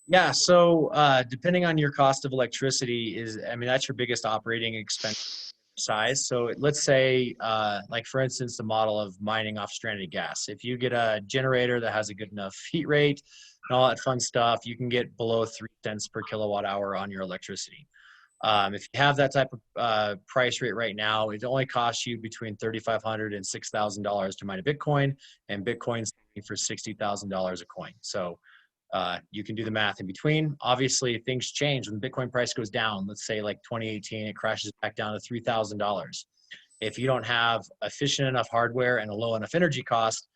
Yeah, so depending on your cost of electricity that's your biggest operating expense size. So let's say, like for instance, the model of mining off stranded gas. If you get a generator that has a good enough heat rate and all that fun stuff, you can get below 3 cents per kilowatt hour on your electricity. If you have that type of price rate right now, it only costs you between $3,500 and $6,000 to mine a Bitcoin, and Bitcoin's for $60,000 a coin. So you can do the math in between. Obviously, things change when the Bitcoin price goes down. Let's say like 2018, it crashes back down to $3,000. if you don't have efficient enough hardware and a low enough energy cost,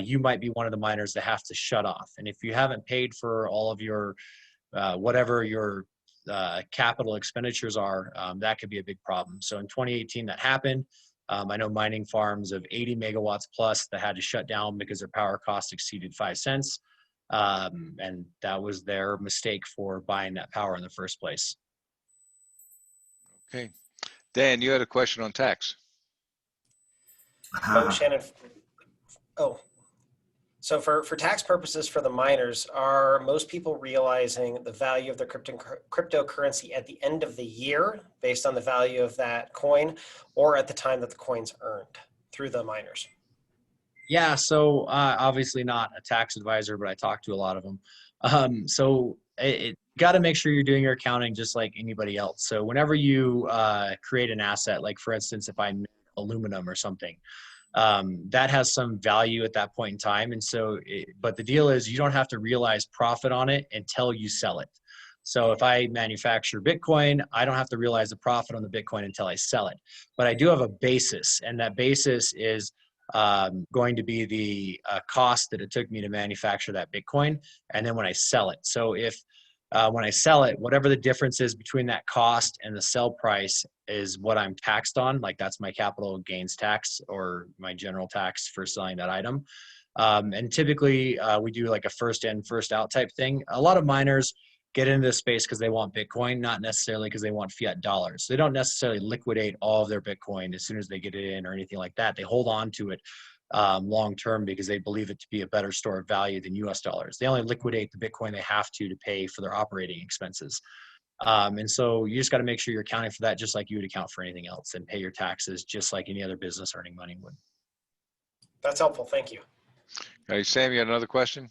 you might be one of the miners that have to shut off. And if you haven't paid for all of your whatever your capital expenditures are, that could be a big problem. So in 2018, that happened. I know mining farms of 80 megawatts plus that had to shut down because their power cost exceeded 5 cents. And that was their mistake for buying that power in the first place. Okay. Dan, you had a question on tax. Oh, Shannon. Oh, so for tax purposes for the miners, are most people realizing the value of their cryptocurrency at the end of the year based on the value of that coin, or at the time that the coin's earned through the miners? Yeah, so obviously not a tax advisor, but I talk to a lot of them. So it got to make sure you're doing your accounting just like anybody else. So whenever you create an asset, like for instance, if I make aluminum or something, that has some value at that point in time. And so, but the deal is you don't have to realize profit on it until you sell it. So if I manufacture Bitcoin, I don't have to realize the profit on the Bitcoin until I sell it. But I do have a basis, and that basis is going to be the cost that it took me to manufacture that Bitcoin, and then when I sell it. So if when I sell it, whatever the difference is between that cost and the sell price is what I'm taxed on. Like that's my capital gains tax or my general tax for selling that item. And typically we do like a first in, first out type thing. A lot of miners get into this space because they want Bitcoin, not necessarily because they want fiat dollars. They don't necessarily liquidate all of their Bitcoin as soon as they get it in or anything like that. They hold on to it long term because they believe it to be a better store of value than US dollars. They only liquidate the Bitcoin they have to pay for their operating expenses. And so you just got to make sure you're accounting for that just like you would account for anything else, and pay your taxes just like any other business earning money would. That's helpful. Thank you. Hey, Sam, you had another question?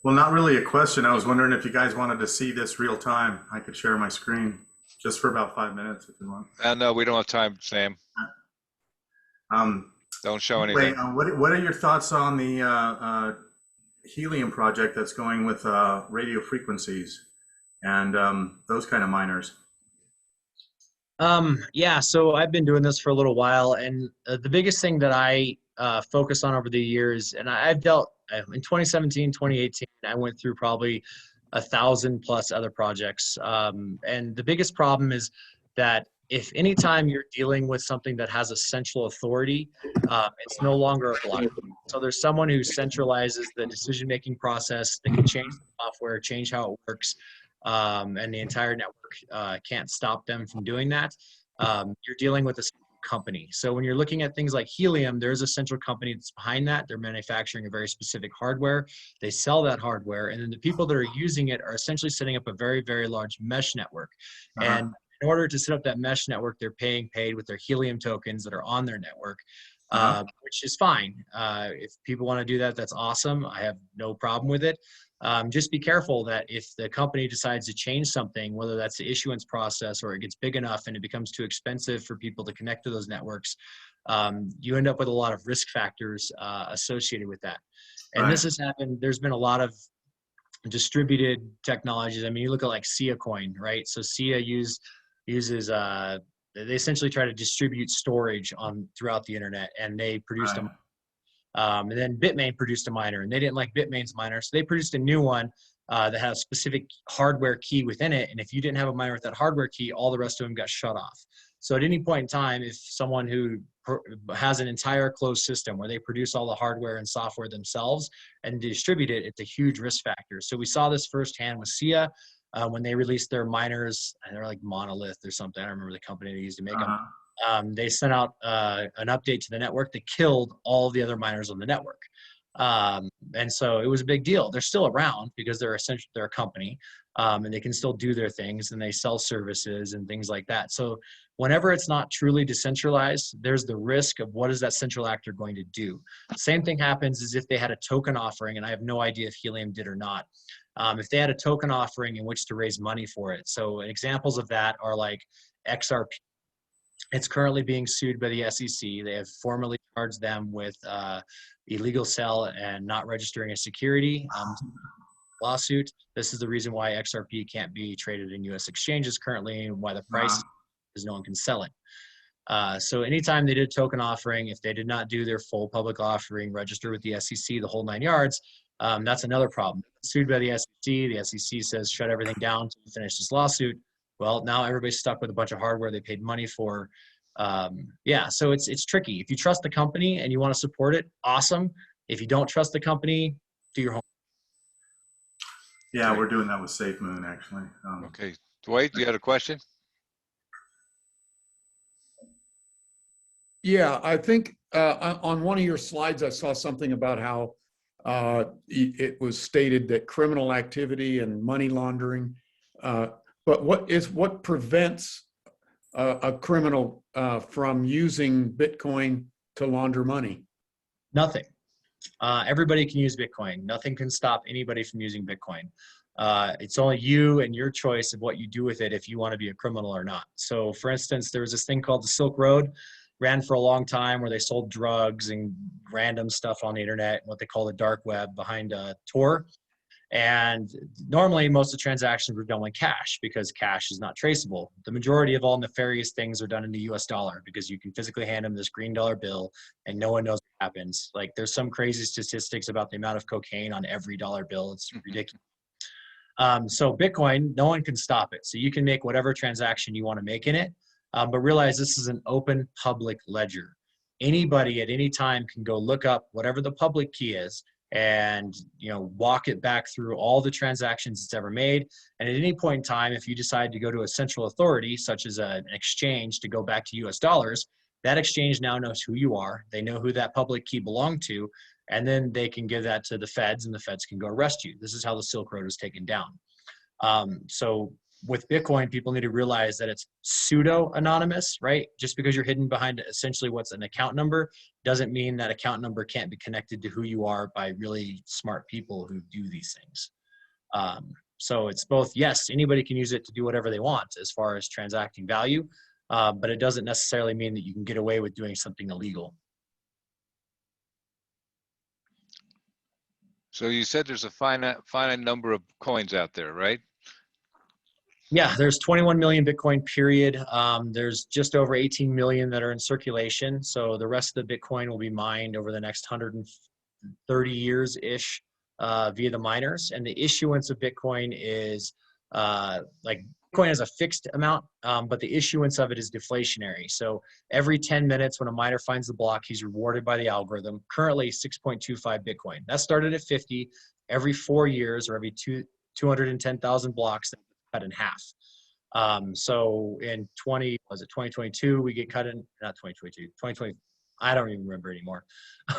Well, not really a question. I was wondering if you guys wanted to see this real time. I could share my screen just for about 5 minutes if you want. No, we don't have time, Sam. Don't show anything. What are your thoughts on the helium project that's going with radio frequencies and those kind of miners? Yeah, so I've been doing this for a little while, and the biggest thing that I focus on over the years, and I've dealt in 2017, 2018, I went through probably 1,000 plus other projects. And the biggest problem is that if anytime you're dealing with something that has a central authority, it's no longer a block. So there's someone who centralizes the decision-making process. They can change the software, change how it works, and the entire network can't stop them from doing that. You're dealing with a company. So when you're looking at things like helium, there's a central company that's behind that. They're manufacturing a very specific hardware. They sell that hardware, and then the people that are using it are essentially setting up a very, very large mesh network. And in order to set up that mesh network, they're paid with their helium tokens that are on their network, which is fine. If people want to do that, that's awesome. I have no problem with it. Just be careful that if the company decides to change something, whether that's the issuance process or it gets big enough and it becomes too expensive for people to connect to those networks, you end up with a lot of risk factors associated with that. And this has happened. There's been a lot of distributed technologies. I mean, you look at like Sia coin, right? So Sia uses they essentially try to distribute storage throughout the internet, and they produced a and then Bitmain produced a miner, and they didn't like Bitmain's miner, so they produced a new one that had a specific hardware key within it. And if you didn't have a miner with that hardware key, all the rest of them got shut off. So at any point in time, if someone who has an entire closed system where they produce all the hardware and software themselves and distribute it, it's a huge risk factor. So we saw this firsthand with Sia when they released their miners, and they're like Monolith or something. I don't remember the company they used to make them. They sent out an update to the network that killed all the other miners on the network. And so it was a big deal. They're still around because they're essentially a company, and they can still do their things, and they sell services and things like that. So whenever it's not truly decentralized, there's the risk of what is that central actor going to do. Same thing happens as if they had a token offering, and I have no idea if Helium did or not. If they had a token offering in which to raise money for it. So examples of that are like XRP. It's currently being sued by the SEC. They have formally charged them with illegal sell and not registering a security lawsuit. This is the reason why XRP can't be traded in U.S. exchanges currently, and why the price because no one can sell it. So anytime they did a token offering, if they did not do their full public offering, register with the SEC, the whole 9 yards, that's another problem. Sued by the SEC says shut everything down to finish this lawsuit. Well, now everybody's stuck with a bunch of hardware they paid money for. Yeah, so it's tricky. If you trust the company and you want to support it, awesome. If you don't trust the company, do your homework. Yeah, Okay. we're doing that with SafeMoon, actually. Okay, Dwight, you had a question? Yeah, I think on one of your slides, I saw something about how it was stated that criminal activity and money laundering, but what prevents a criminal from using Bitcoin to launder money? Nothing. Everybody can use Bitcoin. Nothing can stop anybody from using Bitcoin. It's only you and your choice of what you do with it if you want to be a criminal or not. So for instance, there was this thing called the Silk Road, ran for a long time, where they sold drugs and random stuff on the internet, what they call the dark web, behind a Tor. And normally most of the transactions were done with cash because cash is not traceable. The majority of all nefarious things are done in the US dollar because you can physically hand them this green dollar bill and no one knows what happens. Like there's some crazy statistics about the amount of cocaine on every dollar bill. It's ridiculous. So Bitcoin, no one can stop it. So you can make whatever transaction you want to make in it, but realize this is an open public ledger. Anybody at any time can go look up whatever the public key is and walk it back through all the transactions it's ever made. And at any point in time, if you decide to go to a central authority, such as an exchange, to go back to US dollars, that exchange now knows who you are. They know who that public key belonged to, and then they can give that to the feds, and the feds can go arrest you. This is how the Silk Road was taken down. So with Bitcoin, people need to realize that it's pseudo-anonymous, right? Just because you're hidden behind essentially what's an account number doesn't mean that account number can't be connected to who you are by really smart people who do these things. So it's both, yes, anybody can use it to do whatever they want as far as transacting value, but it doesn't necessarily mean that you can get away with doing something illegal. So you said there's a finite number of coins out there, right? Yeah, there's 21 million Bitcoin, period. There's just over 18 million that are in circulation. So the rest of the Bitcoin will be mined over the next 130 years-ish via the miners. And the issuance of Bitcoin is like Bitcoin has a fixed amount, but the issuance of it is deflationary. So every 10 minutes when a miner finds the block, he's rewarded by the algorithm. Currently 6.25 Bitcoin. That started at 50. Every 4 years or every 210,000 blocks, that cut in half. So in 2022, we get cut in, not 2022, 2020, I don't even remember anymore.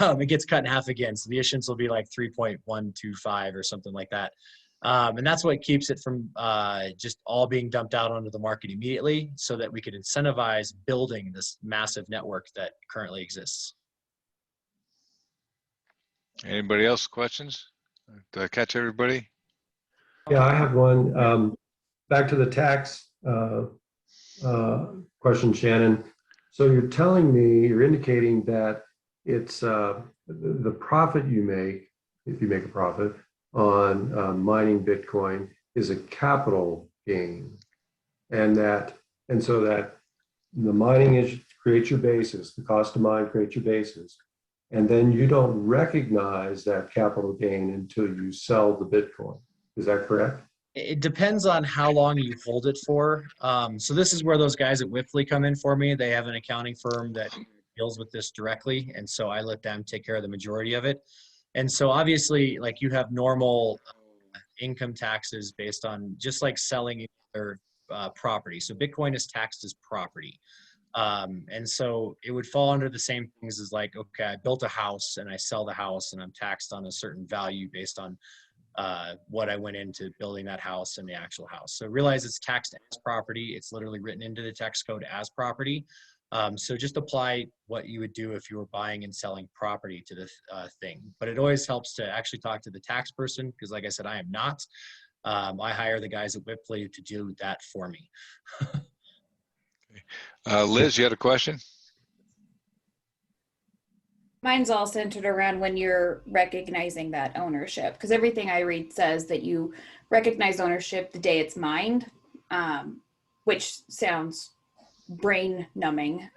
It gets cut in half again. So the issuance will be like 3.125 or something like that. And that's what keeps it from just all being dumped out onto the market immediately, so that we could incentivize building this massive network that currently exists. Anybody else questions? Did I catch everybody? Yeah, I have one. Back to the tax question, Shannon. So you're indicating that it's the profit you make, if you make a profit on mining Bitcoin, is a capital gain, and so that the mining creates your basis, the cost to mine creates your basis, and then you don't recognize that capital gain until you sell the Bitcoin. Is that correct? It depends on how long you hold it for. So this is where those guys at Wipfli come in for me. They have an accounting firm that deals with this directly, and so I let them take care of the majority of it. And so obviously, like, you have normal income taxes based on just like selling their property. So Bitcoin is taxed as property. And so it would fall under the same things as, like, okay, I built a house and I sell the house and I'm taxed on a certain value based on what I went into building that house and the actual house. So realize it's taxed as property. It's literally written into the tax code as property. So just apply what you would do if you were buying and selling property to the thing. But it always helps to actually talk to the tax person, because like I said, I am not. I hire the guys at Wipfli to do that for me. Liz, you had a question? Mine's all centered around when you're recognizing that ownership, because everything I read says that you recognize ownership the day it's mined, which sounds brain numbing.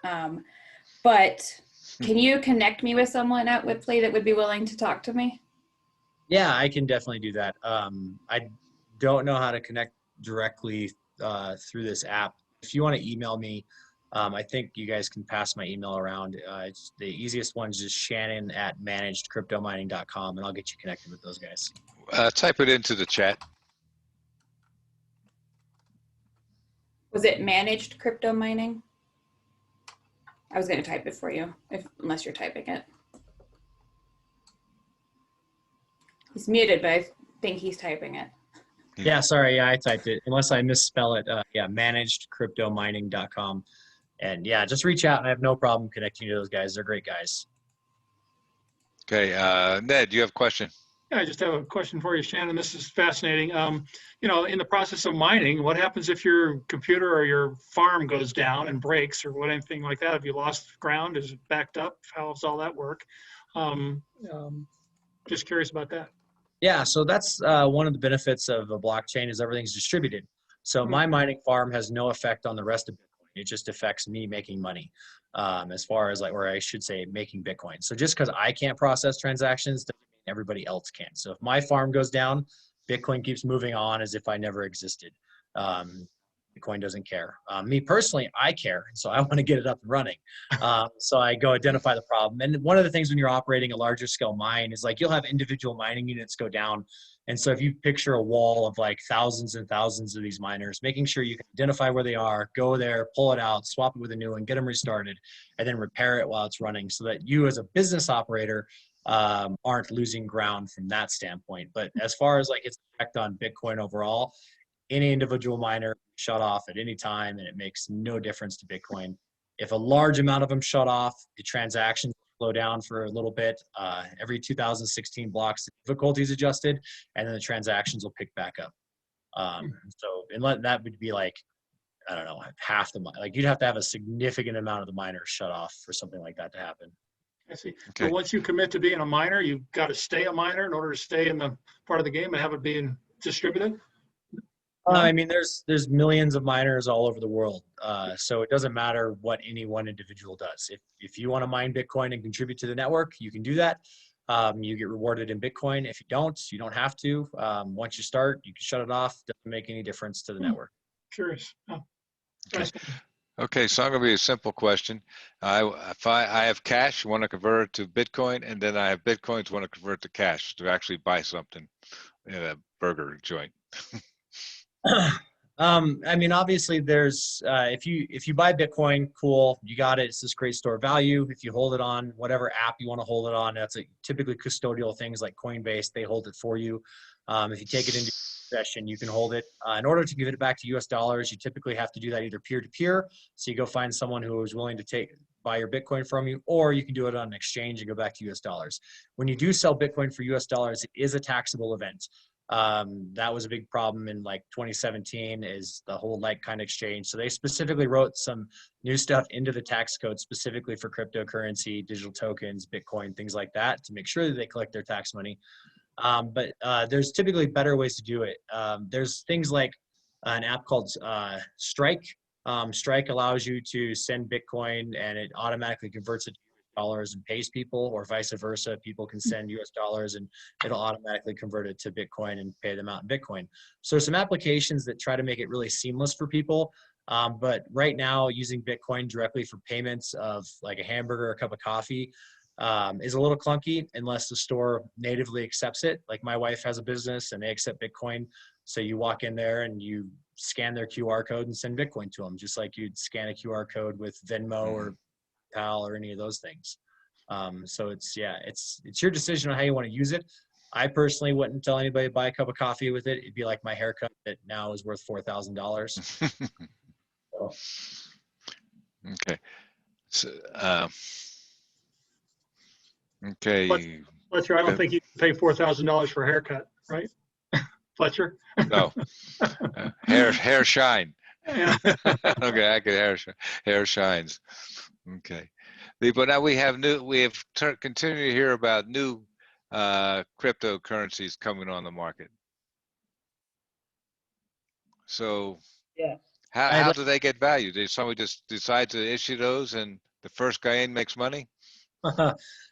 But can you connect me with someone at Whipley that would be willing to talk to me? Yeah, I can definitely do that. I don't know how to connect directly through this app. If you want to email me, I think you guys can pass my email around. It's the easiest one is just shannon@managedcryptomining.com, and I'll get you connected with those guys. Type it into the chat. Was it managed crypto mining? I was going to type it for you, unless you're typing it. He's muted, but I think he's typing it. Yeah, sorry, yeah, I typed it. Unless I misspell it, yeah, managedcryptomining.com. And yeah, just reach out, and I have no problem connecting you to those guys. They're great guys. Okay, Ned, you have a question? Yeah, I just have a question for you, Shannon. This is fascinating. You know, in the process of mining, what happens if your computer or your farm goes down and breaks or what, anything like that? Have you lost ground? Is it backed up? How does all that work? Just curious about that. Yeah, so that's one of the benefits of a blockchain is everything's distributed. So my mining farm has no effect on the rest of Bitcoin. It just affects me making money, as far as like, or I should say, making Bitcoin. So just because I can't process transactions doesn't mean everybody else can. So if my farm goes down, Bitcoin keeps moving on as if I never existed. Bitcoin doesn't care. Me personally, I care, so I want to get it up and running. So I go identify the problem. And one of the things when you're operating a larger scale mine is like you'll have individual mining units go down. And so if you picture a wall of like thousands and thousands of these miners, making sure you can identify where they are, go there, pull it out, swap it with a new one, get them restarted, and then repair it while it's running so that you as a business operator aren't losing ground from that standpoint. But as far as like its effect on Bitcoin overall, any individual miner shut off at any time and it makes no difference to Bitcoin. If a large amount of them shut off, the transactions slow down for a little bit. Every 2016 blocks, the difficulty is adjusted, and then the transactions will pick back up. So and that would be like, I don't know, half the, like you'd have to have a significant amount of the miners shut off for something like that to happen. I see. Okay. So once you commit to being a miner, you've got to stay a miner in order to stay in the part of the game and have it being distributed? I mean, there's millions of miners all over the world, so it doesn't matter what any one individual does. If you want to mine Bitcoin and contribute to the network, you can do that. You get rewarded in Bitcoin. If you don't have to. Once you start, you can shut it off. Doesn't make any difference to the network. Curious. Oh, Okay. Okay, so I'm going to be a simple question. If I have cash, want to convert it to Bitcoin, and then I have Bitcoins, want to convert to cash to actually buy something in a burger joint. I mean, obviously, there's if you buy Bitcoin, cool, you got it. It's this great store of value. If you hold it on whatever app you want to hold it on, that's typically custodial things like Coinbase. They hold it for you. If you take it into possession, you can hold it. In order to give it back to U.S. dollars, you typically have to do that either peer to peer. So you go find someone who is willing to buy your Bitcoin from you, or you can do it on an exchange and go back to U.S. dollars. When you do sell Bitcoin for U.S. dollars, it is a taxable event. That was a big problem in like 2017 is the whole like-kind exchange. So they specifically wrote some new stuff into the tax code specifically for cryptocurrency, digital tokens, Bitcoin, things like that to make sure that they collect their tax money. But there's typically better ways to do it. There's things like an app called Strike. Strike allows you to send Bitcoin and it automatically converts it to dollars and pays people, or vice versa. People can send US dollars and it'll automatically convert it to Bitcoin and pay them out in Bitcoin. So some applications that try to make it really seamless for people. But right now using Bitcoin directly for payments of like a hamburger or a cup of coffee is a little clunky unless the store natively accepts it. Like my wife has a business and they accept Bitcoin. So you walk in there and you scan their QR code and send Bitcoin to them, just like you'd scan a QR code with Venmo or PayPal or any of those things. So it's your decision on how you want to use it. I personally wouldn't tell anybody to buy a cup of coffee with it. It'd be like my haircut that now is worth $4,000. So. Okay. So, okay. Fletcher, I don't think you can pay $4,000 for a haircut, right? Fletcher? No. Hair shine. Yeah. Okay, I could hair shines. Okay. But now we have continued to hear about new cryptocurrencies coming on the market. So Yeah. How do they get value? Did somebody just decide to issue those and the first guy in makes money?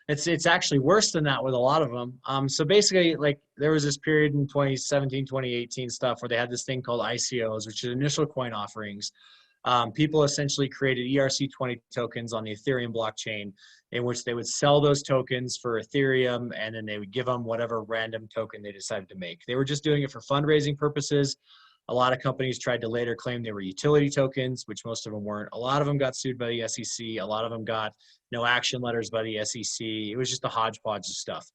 It's actually worse than that with a lot of them. So basically, like there was this period in 2017, 2018 stuff where they had this thing called ICOs, which is initial coin offerings. People essentially created ERC20 tokens on the Ethereum blockchain, in which they would sell those tokens for Ethereum, and then they would give them whatever random token they decided to make. They were just doing it for fundraising purposes. A lot of companies tried to later claim they were utility tokens, which most of them weren't. A lot of them got sued by the SEC. A lot of them got no action letters by the SEC. It was just a hodgepodge of stuff.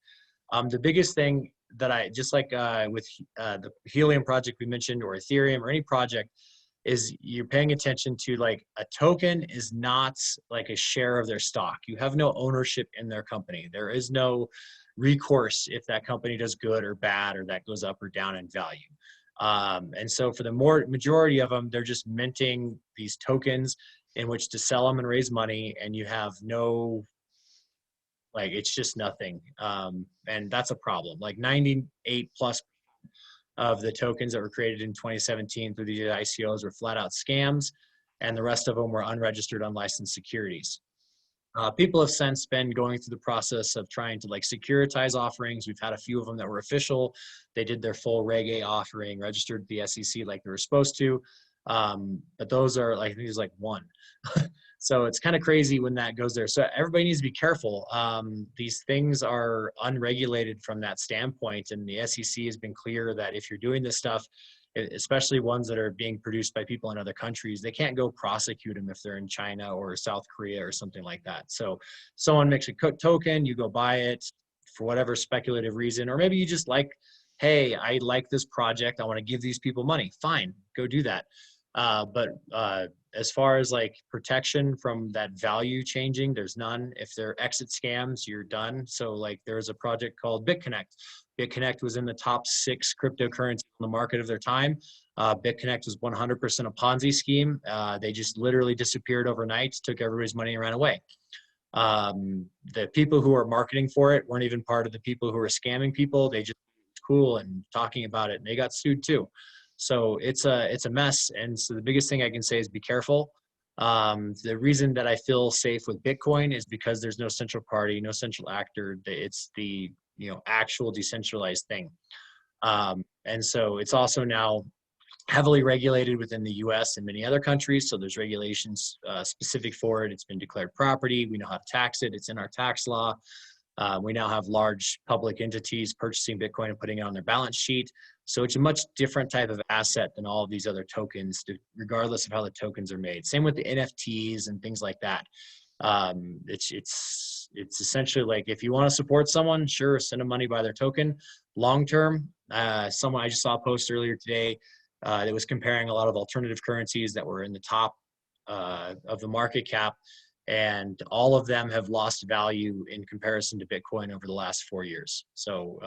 The biggest thing that I, just like with the Helium project we mentioned, or Ethereum, or any project, is you're paying attention to, like, a token is not like a share of their stock. You have no ownership in their company. There is no recourse if that company does good or bad, or that goes up or down in value. And so for the majority of them, they're just minting these tokens in which to sell them and raise money, and you have no, like, it's just nothing. And that's a problem. Like 98+ of the tokens that were created in 2017 through these ICOs were flat out scams, and the rest of them were unregistered, unlicensed securities. People have since been going through the process of trying to, like, securitize offerings. We've had a few of them that were official. They did their full Reg A offering, registered the SEC like they were supposed to. But those are, like, I think there's like one. So it's kind of crazy when that goes there. So everybody needs to be careful. These things are unregulated from that standpoint, and the SEC has been clear that if you're doing this stuff, especially ones that are being produced by people in other countries, they can't go prosecute them if they're in China or South Korea or something like that. So someone makes a token, you go buy it for whatever speculative reason, or maybe you just like, hey, I like this project, I want to give these people money. Fine, go do that. But as far as, like, protection from that value changing, there's none. If they're exit scams, you're done. So, like, there's a project called BitConnect. BitConnect was in the top 6 cryptocurrencies on the market of their time. BitConnect was 100% a Ponzi scheme. They just literally disappeared overnight, took everybody's money and ran away. The people who were marketing for it weren't even part of the people who were scamming people. They just cool and talking about it, and they got sued too. So it's a mess. And so the biggest thing I can say is be careful. The reason that I feel safe with Bitcoin is because there's no central party, no central actor. It's the, actual decentralized thing. And so it's also now heavily regulated within the US and many other countries. So there's regulations specific for it. It's been declared property. We know how to tax it. It's in our tax law. We now have large public entities purchasing Bitcoin and putting it on their balance sheet. So it's a much different type of asset than all of these other tokens, regardless of how the tokens are made. Same with the NFTs and things like that. It's essentially like, if you want to support someone, sure, send them money by their token. Long term, I just saw a post earlier today that was comparing a lot of alternative currencies that were in the top of the market cap, and all of them have lost value in comparison to Bitcoin over the last 4 years. So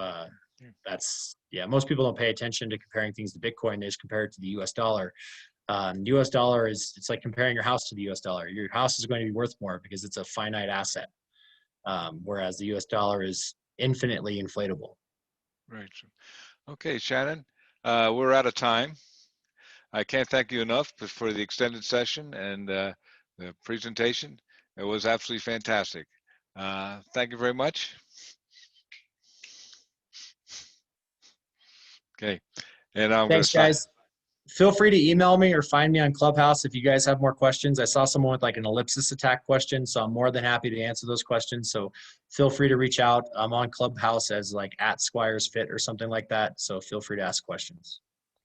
most people don't pay attention to comparing things to Bitcoin. They just compare it to the US dollar. US dollar it's like comparing your house to the US dollar. Your house is going to be worth more because it's a finite asset, whereas the US dollar is infinitely inflatable. Right. Okay, Shannon, we're out of time. I can't thank you enough for the extended session and the presentation. It was absolutely fantastic. Thank you very much. Okay. And thanks, guys. Feel free to email me or find me on Clubhouse if you guys have more questions. I saw someone with, like, an ellipsis attack question, so I'm more than happy to answer those questions. So feel free to reach out. I'm on Clubhouse as, like, @SquiresFit or something like that. So feel free to ask questions.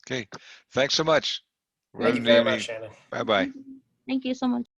Okay. Thanks so much. Thank you very much, Shannon. Bye-bye. Thank you so much.